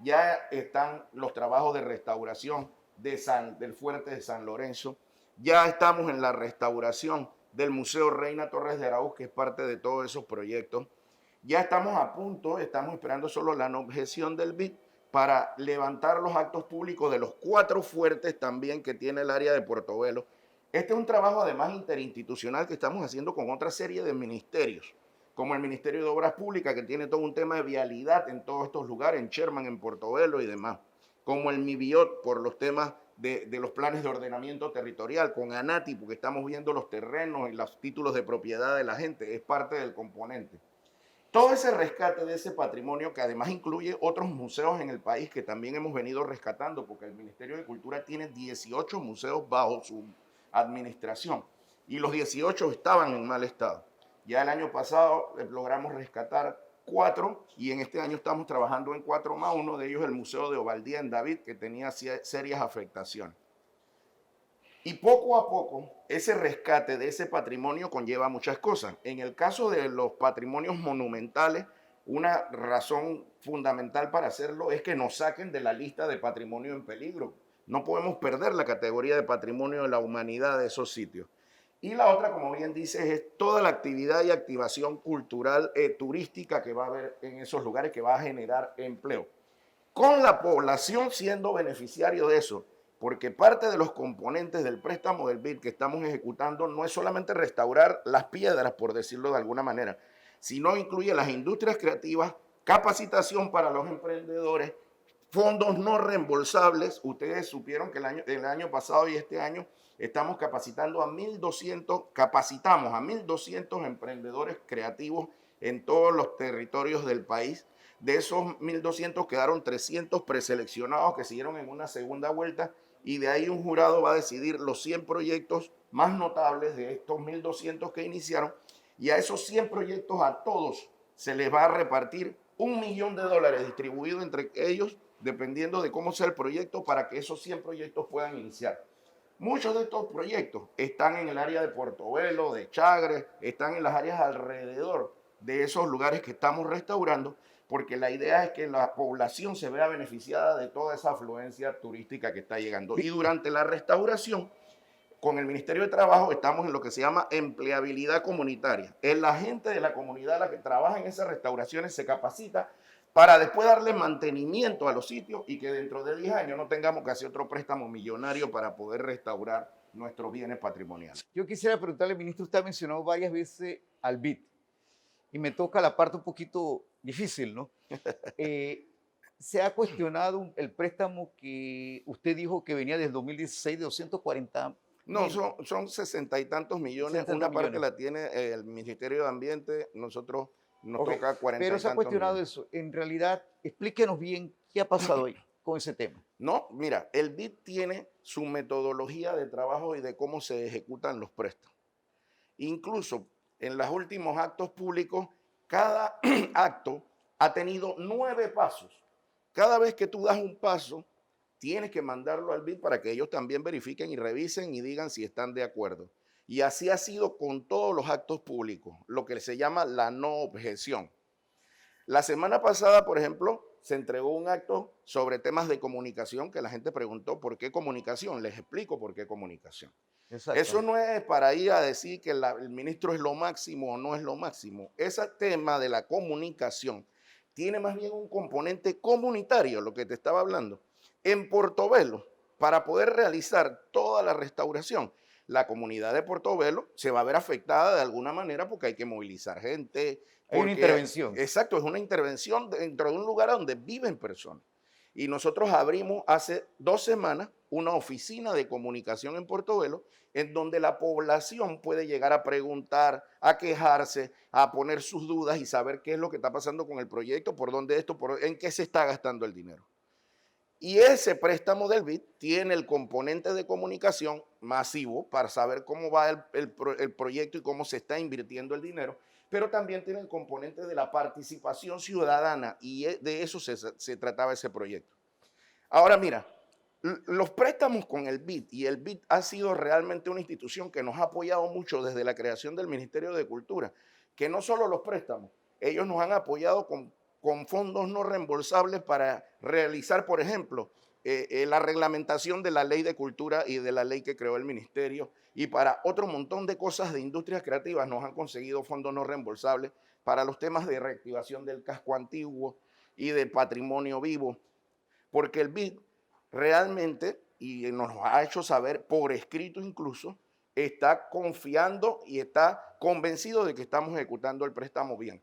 Ya están los trabajos de restauración del fuerte de San Lorenzo. Ya estamos en la restauración del Museo Reina Torres de Araúz, que es parte de todos esos proyectos. Ya estamos a punto, estamos esperando solo la objeción del BID para levantar los actos públicos de los 4 fuertes también que tiene el área de Portobelo. Este es un trabajo además interinstitucional que estamos haciendo con otra serie de ministerios, como el Ministerio de Obras Públicas, que tiene todo un tema de vialidad en todos estos lugares, en Sherman, en Portobelo y demás, como el MIBIOT por los temas de los planes de ordenamiento territorial, con ANATI, porque estamos viendo los terrenos y los títulos de propiedad de la gente, es parte del componente. Todo ese rescate de ese patrimonio, que además incluye otros museos en el país que también hemos venido rescatando, porque el Ministerio de Cultura tiene 18 museos bajo su administración y los 18 estaban en mal estado. Ya el año pasado logramos rescatar 4 y en este año estamos trabajando en 4 más, uno de ellos el Museo de Ovaldía en David, que tenía serias afectaciones. Y poco a poco, ese rescate de ese patrimonio conlleva muchas cosas. En el caso de los patrimonios monumentales, una razón fundamental para hacerlo es que nos saquen de la lista de patrimonio en peligro. No podemos perder la categoría de patrimonio de la humanidad de esos sitios. Y la otra, como bien dices, es toda la actividad y activación cultural turística que va a haber en esos lugares, que va a generar empleo. Con la población siendo beneficiario de eso, porque parte de los componentes del préstamo del BID que estamos ejecutando no es solamente restaurar las piedras, por decirlo de alguna manera, sino incluye las industrias creativas, capacitación para los emprendedores, fondos no reembolsables. Ustedes supieron que el año pasado y este año estamos capacitando capacitamos a 1.200 emprendedores creativos en todos los territorios del país. De esos 1.200 quedaron 300 preseleccionados que siguieron en una segunda vuelta y de ahí un jurado va a decidir los 100 proyectos más notables de estos 1.200 que iniciaron, y a esos 100 proyectos a todos se les va a repartir $1 millón distribuido entre ellos dependiendo de cómo sea el proyecto para que esos 100 proyectos puedan iniciar. Muchos de estos proyectos están en el área de Portobelo, de Chagres, están en las áreas alrededor de esos lugares que estamos restaurando, porque la idea es que la población se vea beneficiada de toda esa afluencia turística que está llegando. Y durante la restauración con el Ministerio de Trabajo estamos en lo que se llama empleabilidad comunitaria. Es la gente de la comunidad la que trabaja en esas restauraciones, se capacita para después darle mantenimiento a los sitios y que dentro de 10 años no tengamos que hacer otro préstamo millonario para poder restaurar nuestros bienes patrimoniales. Yo quisiera preguntarle, ministro, usted ha mencionado varias veces al BID y me toca la parte un poquito difícil, ¿no? Se ha cuestionado el préstamo que usted dijo que venía desde 2016 de 240. No, son 60 y tantos millones. 60 Una parte millones. la tiene el Ministerio de Ambiente, nosotros nos Ok, toca 40 pero y se ha tantos cuestionado millones. eso. En realidad, explíquenos bien qué ha pasado ahí con ese tema. No, mira, el BID tiene su metodología de trabajo y de cómo se ejecutan los préstamos. Incluso en los últimos actos públicos, cada acto ha tenido 9 pasos. Cada vez que tú das un paso, tienes que mandarlo al BID para que ellos también verifiquen y revisen y digan si están de acuerdo. Y así ha sido con todos los actos públicos, lo que se llama la no objeción. La semana pasada, por ejemplo, se entregó un acto sobre temas de comunicación que la gente preguntó, ¿por qué comunicación? Les explico por qué comunicación. Exacto. Eso no es para ir a decir que el ministro es lo máximo o no es lo máximo. Ese tema de la comunicación tiene más bien un componente comunitario, lo que te estaba hablando. En Portobelo, para poder realizar toda la restauración, la comunidad de Portobelo se va a ver afectada de alguna manera porque hay que movilizar gente. Hay una porque- intervención. Exacto, es una intervención dentro de un lugar donde viven personas. Y nosotros abrimos hace 2 semanas una oficina de comunicación en Portobelo en donde la población puede llegar a preguntar, a quejarse, a poner sus dudas y saber qué es lo que está pasando con el proyecto, por dónde esto, en qué se está gastando el dinero. Y ese préstamo del BID tiene el componente de comunicación masivo para saber cómo va el proyecto y cómo se está invirtiendo el dinero, pero también tiene el componente de la participación ciudadana y de eso se trataba ese proyecto. Ahora mira, los préstamos con el BID, y el BID ha sido realmente una institución que nos ha apoyado mucho desde la creación del Ministerio de Cultura, que no solo los préstamos, ellos nos han apoyado con fondos no reembolsables para realizar, por ejemplo, la reglamentación de la ley de cultura y de la ley que creó el ministerio, y para otro montón de cosas de industrias creativas nos han conseguido fondos no reembolsables para los temas de reactivación del casco antiguo y de patrimonio vivo, porque el BID realmente, y nos lo ha hecho saber por escrito incluso, está confiando y está convencido de que estamos ejecutando el préstamo bien.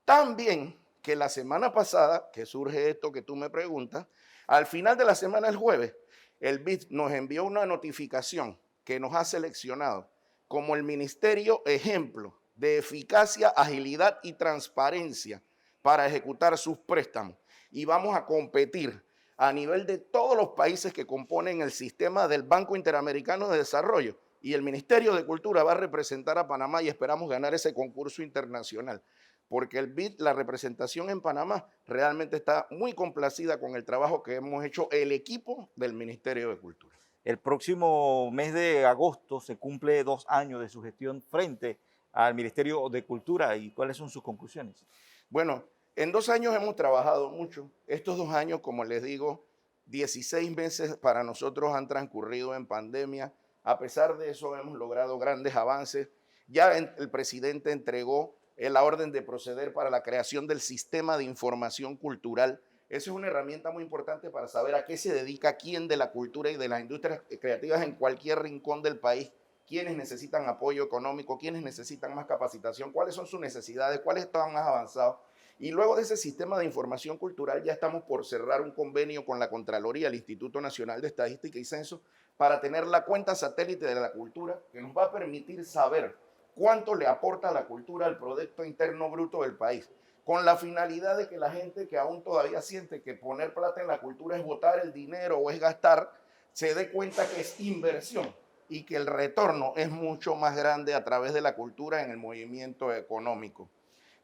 También que la semana pasada, que surge esto que tú me preguntas, al final de la semana, el jueves, el BID nos envió una notificación que nos ha seleccionado como el ministerio ejemplo de eficacia, agilidad y transparencia para ejecutar sus préstamos. Y vamos a competir a nivel de todos los países que componen el sistema del Banco Interamericano de Desarrollo. Y el Ministerio de Cultura va a representar a Panamá y esperamos ganar ese concurso internacional. Porque el BID, la representación en Panamá, realmente está muy complacida con el trabajo que hemos hecho el equipo del Ministerio de Cultura. El próximo mes de agosto se cumple 2 años de su gestión frente al Ministerio de Cultura. ¿Y cuáles son sus conclusiones? Bueno, en 2 años hemos trabajado mucho. Estos 2 años, como les digo, 16 meses para nosotros han transcurrido en pandemia. A pesar de eso, hemos logrado grandes avances. Ya el presidente entregó la orden de proceder para la creación del sistema de información cultural. Eso es una herramienta muy importante para saber a qué se dedica quién de la cultura y de las industrias creativas en cualquier rincón del país, quiénes necesitan apoyo económico, quiénes necesitan más capacitación, cuáles son sus necesidades, cuáles están más avanzados. Y luego de ese sistema de información cultural ya estamos por cerrar un convenio con la Contraloría, el Instituto Nacional de Estadística y Censo, para tener la cuenta satélite de la cultura que nos va a permitir saber cuánto le aporta la cultura al Producto Interno Bruto del país, con la finalidad de que la gente que aún todavía siente que poner plata en la cultura es botar el dinero o es gastar, se dé cuenta que es inversión y que el retorno es mucho más grande a través de la cultura en el movimiento económico.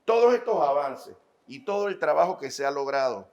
Todos estos avances y todo el trabajo que se ha logrado,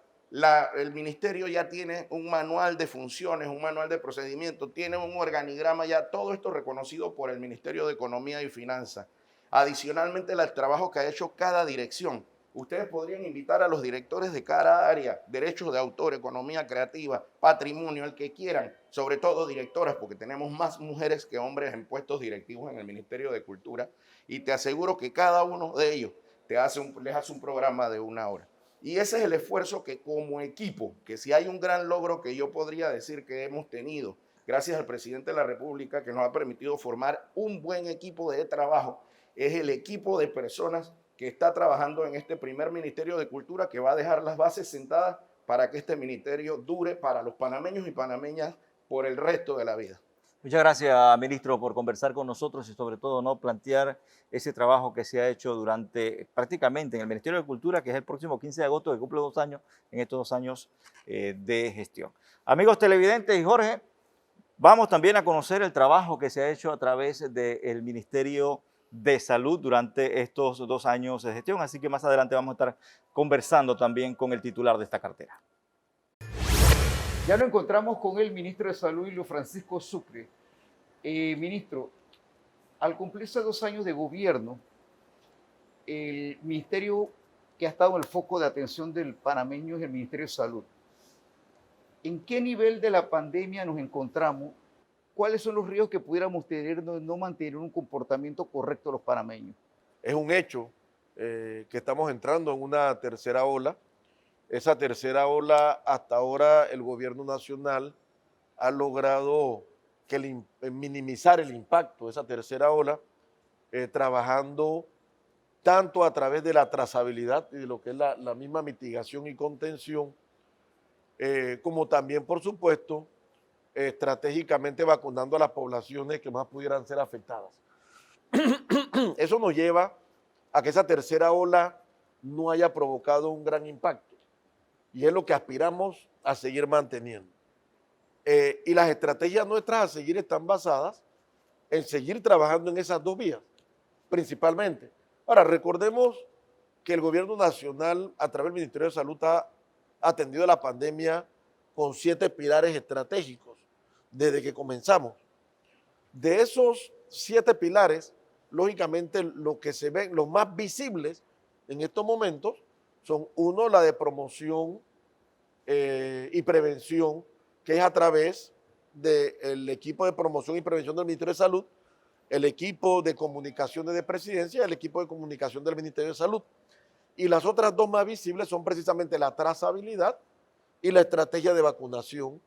el ministerio ya tiene un manual de funciones, un manual de procedimientos, tiene un organigrama ya, todo esto reconocido por el Ministerio de Economía y Finanzas. Adicionalmente, el trabajo que ha hecho cada dirección. ustedes podrían invitar a los directores de cada área, derechos de autor, economía creativa, patrimonio, el que quieran, sobre todo directoras, porque tenemos más mujeres que hombres en puestos directivos en el Ministerio de Cultura, y te aseguro que cada uno de ellos les hace un programa de 1 hora. Y ese es el esfuerzo que como equipo, que si hay un gran logro que yo podría decir que hemos tenido, gracias al presidente de la República, que nos ha permitido formar un buen equipo de trabajo, es el equipo de personas que está trabajando en este primer Ministerio de Cultura, que va a dejar las bases sentadas para que este ministerio dure para los panameños y panameñas por el resto de la vida. Muchas gracias, ministro, por conversar con nosotros y sobre todo no plantear ese trabajo que se ha hecho durante prácticamente en el Ministerio de Cultura, que es el próximo 15 de agosto, que cumple 2 años, en estos 2 años de gestión. Amigos televidentes y Jorge, vamos también a conocer el trabajo que se ha hecho a través del Ministerio de Salud durante estos 2 años de gestión, así que más adelante vamos a estar conversando también con el titular de esta cartera. Ya lo encontramos con el ministro de Salud, Ilio Francisco Sucre. Ministro, al cumplirse 2 años de gobierno, el ministerio que ha estado en el foco de atención del panameño es el Ministerio de Salud. ¿En qué nivel de la pandemia nos encontramos? ¿Cuáles son los riesgos que pudiéramos tener de no mantener un comportamiento correcto de los panameños? Es un hecho que estamos entrando en una tercera ola. Esa tercera ola, hasta ahora el gobierno nacional ha logrado minimizar el impacto de esa tercera ola, trabajando tanto a través de la trazabilidad y de lo que es la misma mitigación y contención, como también, por supuesto, estratégicamente vacunando a las poblaciones que más pudieran ser afectadas. Eso nos lleva a que esa tercera ola no haya provocado un gran impacto. Y es lo que aspiramos a seguir manteniendo. Y las estrategias nuestras a seguir están basadas en seguir trabajando en esas 2 vías, principalmente. Ahora, recordemos que el gobierno nacional, a través del Ministerio de Salud, ha atendido la pandemia con 7 pilares estratégicos desde que comenzamos. De esos 7 pilares, lógicamente, lo que se ven, los más visibles en estos momentos, son 1, la de promoción y prevención, que es a través del equipo de promoción y prevención del Ministerio de Salud, el equipo de comunicaciones de Presidencia y el equipo de comunicación del Ministerio de Salud. Y las otras 2 más visibles son precisamente la trazabilidad y la estrategia de vacunación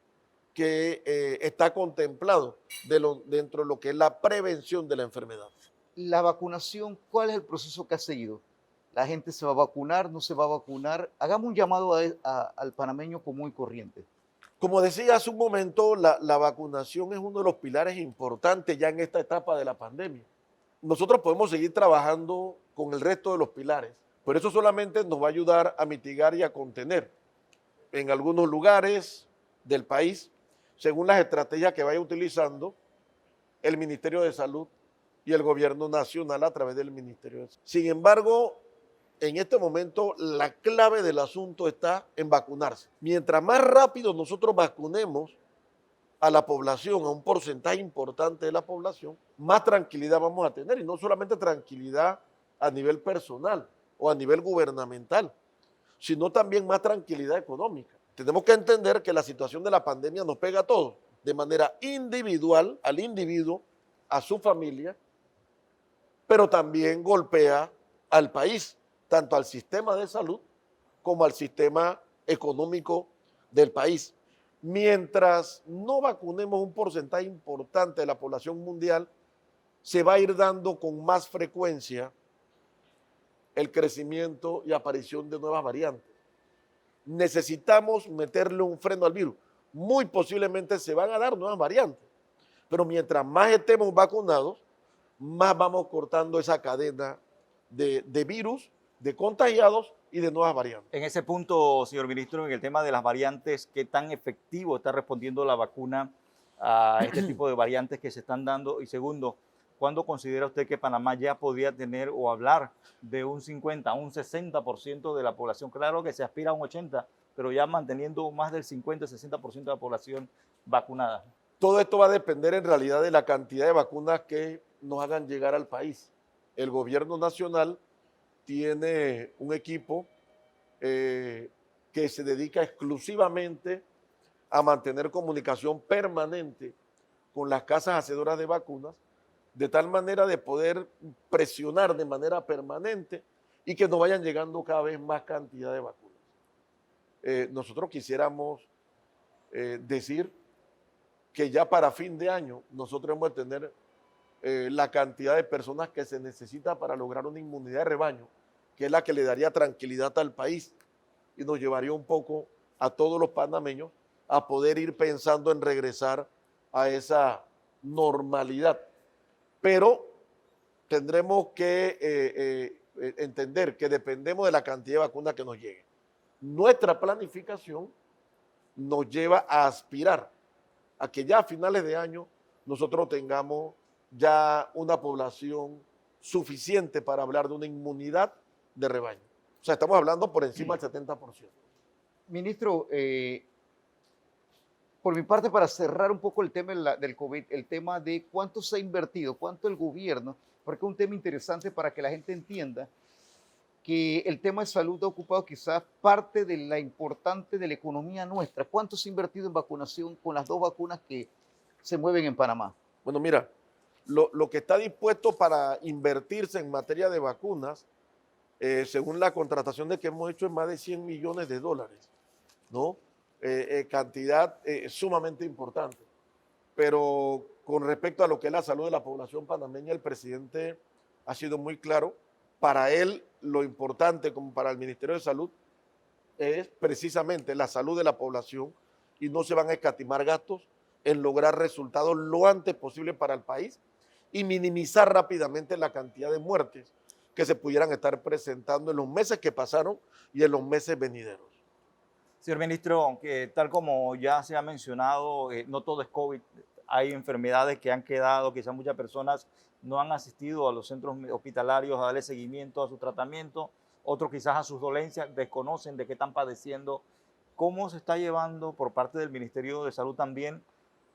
que está contemplado dentro de lo que es la prevención de la enfermedad. La vacunación, ¿cuál es el proceso que ha seguido? ¿La gente se va a vacunar, no se va a vacunar? Hagamos un llamado al panameño común y corriente. Como decía hace un momento, la vacunación es uno de los pilares importantes ya en esta etapa de la pandemia. Nosotros podemos seguir trabajando con el resto de los pilares, pero eso solamente nos va a ayudar a mitigar y a contener en algunos lugares del país, según las estrategias que vaya utilizando el Ministerio de Salud y el Gobierno Nacional a través del Ministerio de Salud. Sin embargo, en este momento la clave del asunto está en vacunarse. Mientras más rápido nosotros vacunemos a la población, a un porcentaje importante de la población, más tranquilidad vamos a tener. Y no solamente tranquilidad a nivel personal o a nivel gubernamental, sino también más tranquilidad económica. Tenemos que entender que la situación de la pandemia nos pega a todos, de manera individual, al individuo, a su familia, pero también golpea al país, tanto al sistema de salud como al sistema económico del país. Mientras no vacunemos un porcentaje importante de la población mundial, se va a ir dando con más frecuencia el crecimiento y aparición de nuevas variantes. Necesitamos meterle un freno al virus. Muy posiblemente se van a dar nuevas variantes, pero mientras más estemos vacunados, más vamos cortando esa cadena de virus, de contagiados y de nuevas variantes. En ese punto, señor ministro, en el tema de las variantes, ¿qué tan efectivo está respondiendo la vacuna a este tipo de variantes que se están dando? Y segundo, ¿cuándo considera usted que Panamá ya podría tener o hablar de un 50, un 60% de la población? Claro que se aspira a un 80%, pero ya manteniendo más del 50, 60% de la población vacunada. Todo esto va a depender en realidad de la cantidad de vacunas que nos hagan llegar al país. El gobierno nacional tiene un equipo que se dedica exclusivamente a mantener comunicación permanente con las casas hacedoras de vacunas, de tal manera de poder presionar de manera permanente y que nos vayan llegando cada vez más cantidad de vacunas. Nosotros quisiéramos decir que ya para fin de año nosotros hemos de tener la cantidad de personas que se necesita para lograr una inmunidad de rebaño, que es la que le daría tranquilidad al país y nos llevaría un poco a todos los panameños a poder ir pensando en regresar a esa normalidad. Pero tendremos que entender que dependemos de la cantidad de vacunas que nos llegue. Nuestra planificación nos lleva a aspirar a que ya a finales de año nosotros tengamos ya una población suficiente para hablar de una inmunidad de rebaño. O sea, estamos hablando por encima del 70%. Ministro, por mi parte, para cerrar un poco el tema del COVID, el tema de cuánto se ha invertido, cuánto el gobierno, porque es un tema interesante para que la gente entienda que el tema de salud ha ocupado quizás parte de la importante de la economía nuestra. ¿Cuánto se ha invertido en vacunación con las 2 vacunas que se mueven en Panamá? Bueno, mira, lo que está dispuesto para invertirse en materia de vacunas, según la contratación de que hemos hecho, es más de $100 millones, ¿no? Cantidad sumamente importante. Pero con respecto a lo que es la salud de la población panameña, el presidente ha sido muy claro. Para él, lo importante, como para el Ministerio de Salud, es precisamente la salud de la población y no se van a escatimar gastos en lograr resultados lo antes posible para el país y minimizar rápidamente la cantidad de muertes que se pudieran estar presentando en los meses que pasaron y en los meses venideros. Señor ministro, aunque tal como ya se ha mencionado, no todo es COVID. Hay enfermedades que han quedado, quizás muchas personas no han asistido a los centros hospitalarios a darle seguimiento a su tratamiento, otros quizás a sus dolencias, desconocen de qué están padeciendo. ¿Cómo se está llevando por parte del Ministerio de Salud también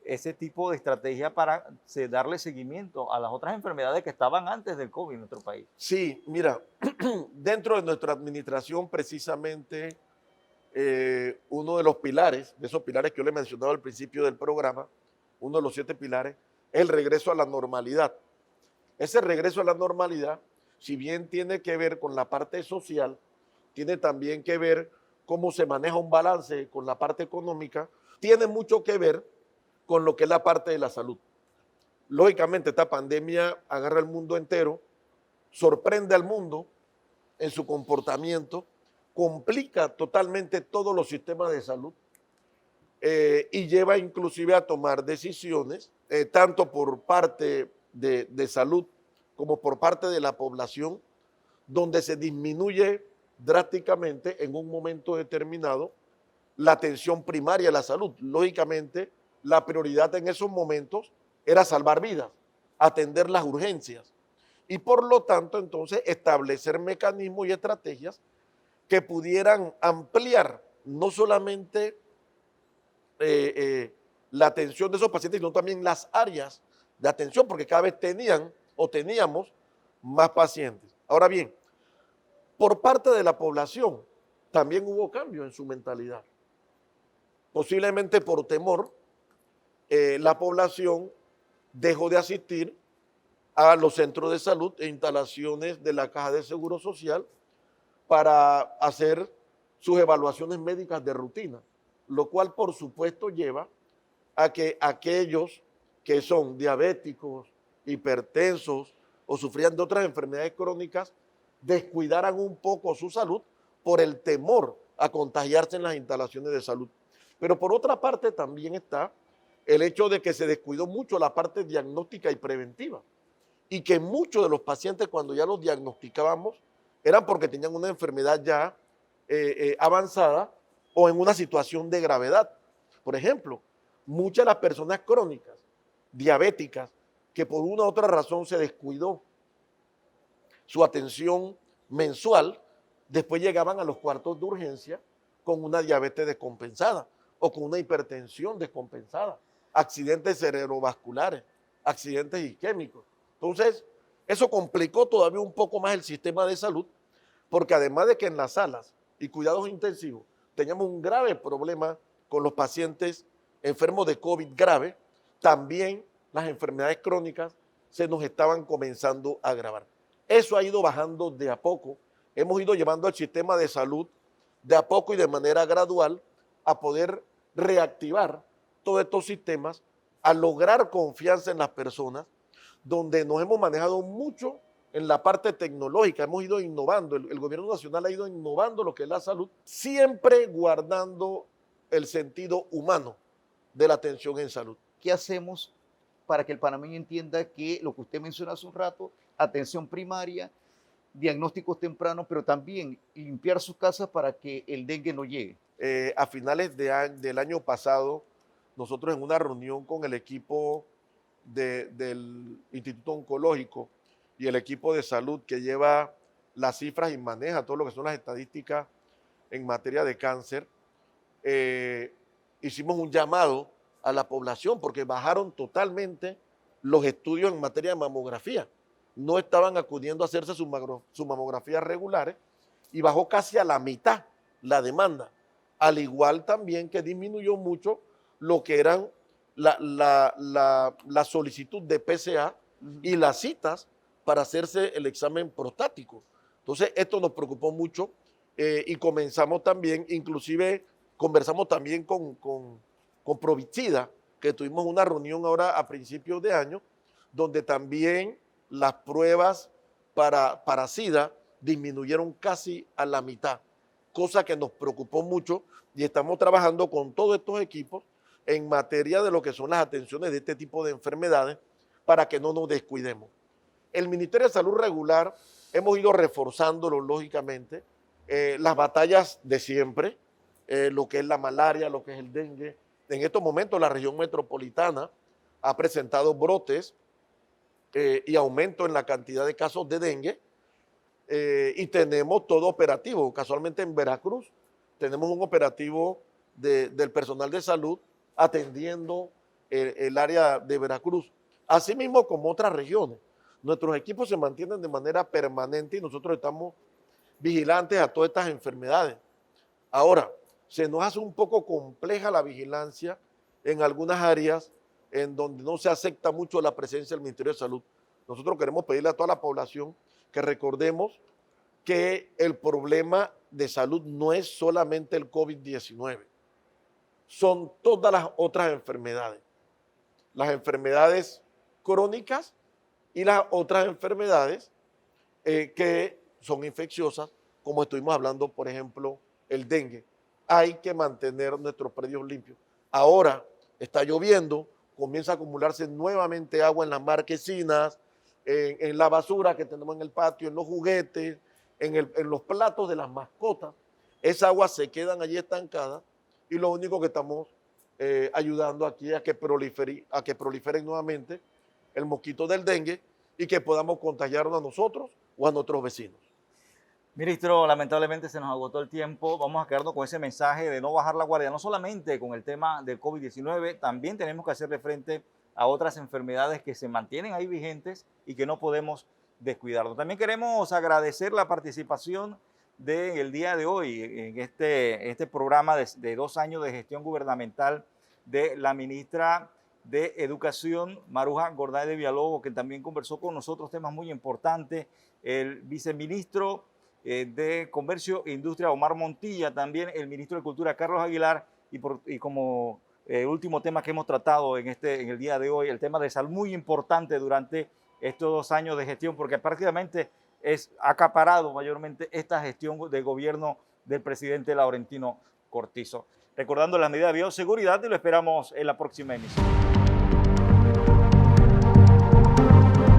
ese tipo de estrategia para darle seguimiento a las otras enfermedades que estaban antes del COVID en nuestro país? Sí, mira, dentro de nuestra administración precisamente uno de los pilares, de esos pilares que yo le he mencionado al principio del programa, uno de los 7 pilares, es el regreso a la normalidad. Ese regreso a la normalidad, si bien tiene que ver con la parte social, tiene también que ver cómo se maneja un balance con la parte económica, tiene mucho que ver con lo que es la parte de la salud. Lógicamente, esta pandemia agarra al mundo entero, sorprende al mundo en su comportamiento, complica totalmente todos los sistemas de salud y lleva inclusive a tomar decisiones, tanto por parte de salud como por parte de la población, donde se disminuye drásticamente en un momento determinado la atención primaria a la salud. Lógicamente, la prioridad en esos momentos era salvar vidas, atender las urgencias y por lo tanto entonces establecer mecanismos y estrategias que pudieran ampliar no solamente la atención de esos pacientes, sino también las áreas de atención, porque cada vez teníamos más pacientes. Ahora bien, por parte de la población también hubo cambio en su mentalidad. Posiblemente por temor, la población dejó de asistir a los centros de salud e instalaciones de la Caja de Seguro Social para hacer sus evaluaciones médicas de rutina, lo cual por supuesto lleva a que aquellos que son diabéticos, hipertensos o sufrían de otras enfermedades crónicas descuidaran un poco su salud por el temor a contagiarse en las instalaciones de salud. Pero por otra parte también está el hecho de que se descuidó mucho la parte diagnóstica y preventiva y que muchos de los pacientes cuando ya los diagnosticábamos eran porque tenían una enfermedad ya avanzada o en una situación de gravedad. Por ejemplo, muchas de las personas crónicas, diabéticas, que por una u otra razón se descuidó su atención mensual, después llegaban a los cuartos de urgencia con una diabetes descompensada o con una hipertensión descompensada, accidentes cerebrovasculares, accidentes isquémicos. Entonces, eso complicó todavía un poco más el sistema de salud porque además de que en las salas y cuidados intensivos teníamos un grave problema con los pacientes enfermos de COVID grave, también las enfermedades crónicas se nos estaban comenzando a agravar. Eso ha ido bajando de a poco. Hemos ido llevando al sistema de salud de a poco y de manera gradual a poder reactivar todos estos sistemas, a lograr confianza en las personas, donde nos hemos manejado mucho en la parte tecnológica, hemos ido innovando, el gobierno nacional ha ido innovando lo que es la salud, siempre guardando el sentido humano de la atención en salud. ¿Qué hacemos para que el panameño entienda que lo que usted mencionó hace un rato, atención primaria, diagnósticos tempranos, pero también limpiar sus casas para que el dengue no llegue? A finales del año pasado, nosotros en una reunión con el equipo del Instituto Oncológico y el equipo de salud que lleva las cifras y maneja todo lo que son las estadísticas en materia de cáncer, hicimos un llamado a la población porque bajaron totalmente los estudios en materia de mamografía. No estaban acudiendo a hacerse sus mamografías regulares y bajó casi a la mitad la demanda. Al igual también que disminuyó mucho lo que eran la solicitud de PSA y las citas para hacerse el examen prostático. Entonces, esto nos preocupó mucho y comenzamos también, inclusive conversamos también con Provicida, que tuvimos una reunión ahora a principios de año, donde también las pruebas para SIDA disminuyeron casi a la mitad, cosa que nos preocupó mucho y estamos trabajando con todos estos equipos en materia de lo que son las atenciones de este tipo de enfermedades para que no nos descuidemos. El Ministerio de Salud regular hemos ido reforzándolo lógicamente, las batallas de siempre, lo que es la malaria, lo que es el dengue. En estos momentos la región metropolitana ha presentado brotes y aumento en la cantidad de casos de dengue y tenemos todo operativo. Casualmente en Veracruz tenemos un operativo del personal de salud atendiendo el área de Veracruz. Asimismo como otras regiones. Nuestros equipos se mantienen de manera permanente y nosotros estamos vigilantes a todas estas enfermedades. Ahora, se nos hace un poco compleja la vigilancia en algunas áreas en donde no se acepta mucho la presencia del Ministerio de Salud. Nosotros queremos pedirle a toda la población que recordemos que el problema de salud no es solamente el COVID-19, son todas las otras enfermedades, las enfermedades crónicas y las otras enfermedades que son infecciosas, como estuvimos hablando, por ejemplo, el dengue. Hay que mantener nuestros predios limpios. Ahora está lloviendo, comienza a acumularse nuevamente agua en las marquesinas, en la basura que tenemos en el patio, en los juguetes, en los platos de las mascotas. Esa agua se quedan allí estancadas y lo único que estamos ayudando aquí es a que proliferen nuevamente el mosquito del dengue y que podamos contagiarnos a nosotros o a nuestros vecinos. Ministro, lamentablemente se nos agotó el tiempo. Vamos a quedarnos con ese mensaje de no bajar la guardia, no solamente con el tema del COVID-19, también tenemos que hacerle frente a otras enfermedades que se mantienen ahí vigentes y que no podemos descuidarnos. También queremos agradecer la participación del día de hoy en este programa de 2 años de gestión gubernamental de la ministra de Educación, Maruja Gorday de Villalobos, que también conversó con nosotros temas muy importantes, el viceministro de Comercio e Industria, Omar Montilla, también el ministro de Cultura, Carlos Aguilar, y como último tema que hemos tratado en el día de hoy, el tema de salud, muy importante durante estos 2 años de gestión, porque prácticamente ha acaparado mayormente esta gestión de gobierno del presidente Laurentino Cortizo. Recordando las medidas de bioseguridad y lo esperamos en la próxima emisión.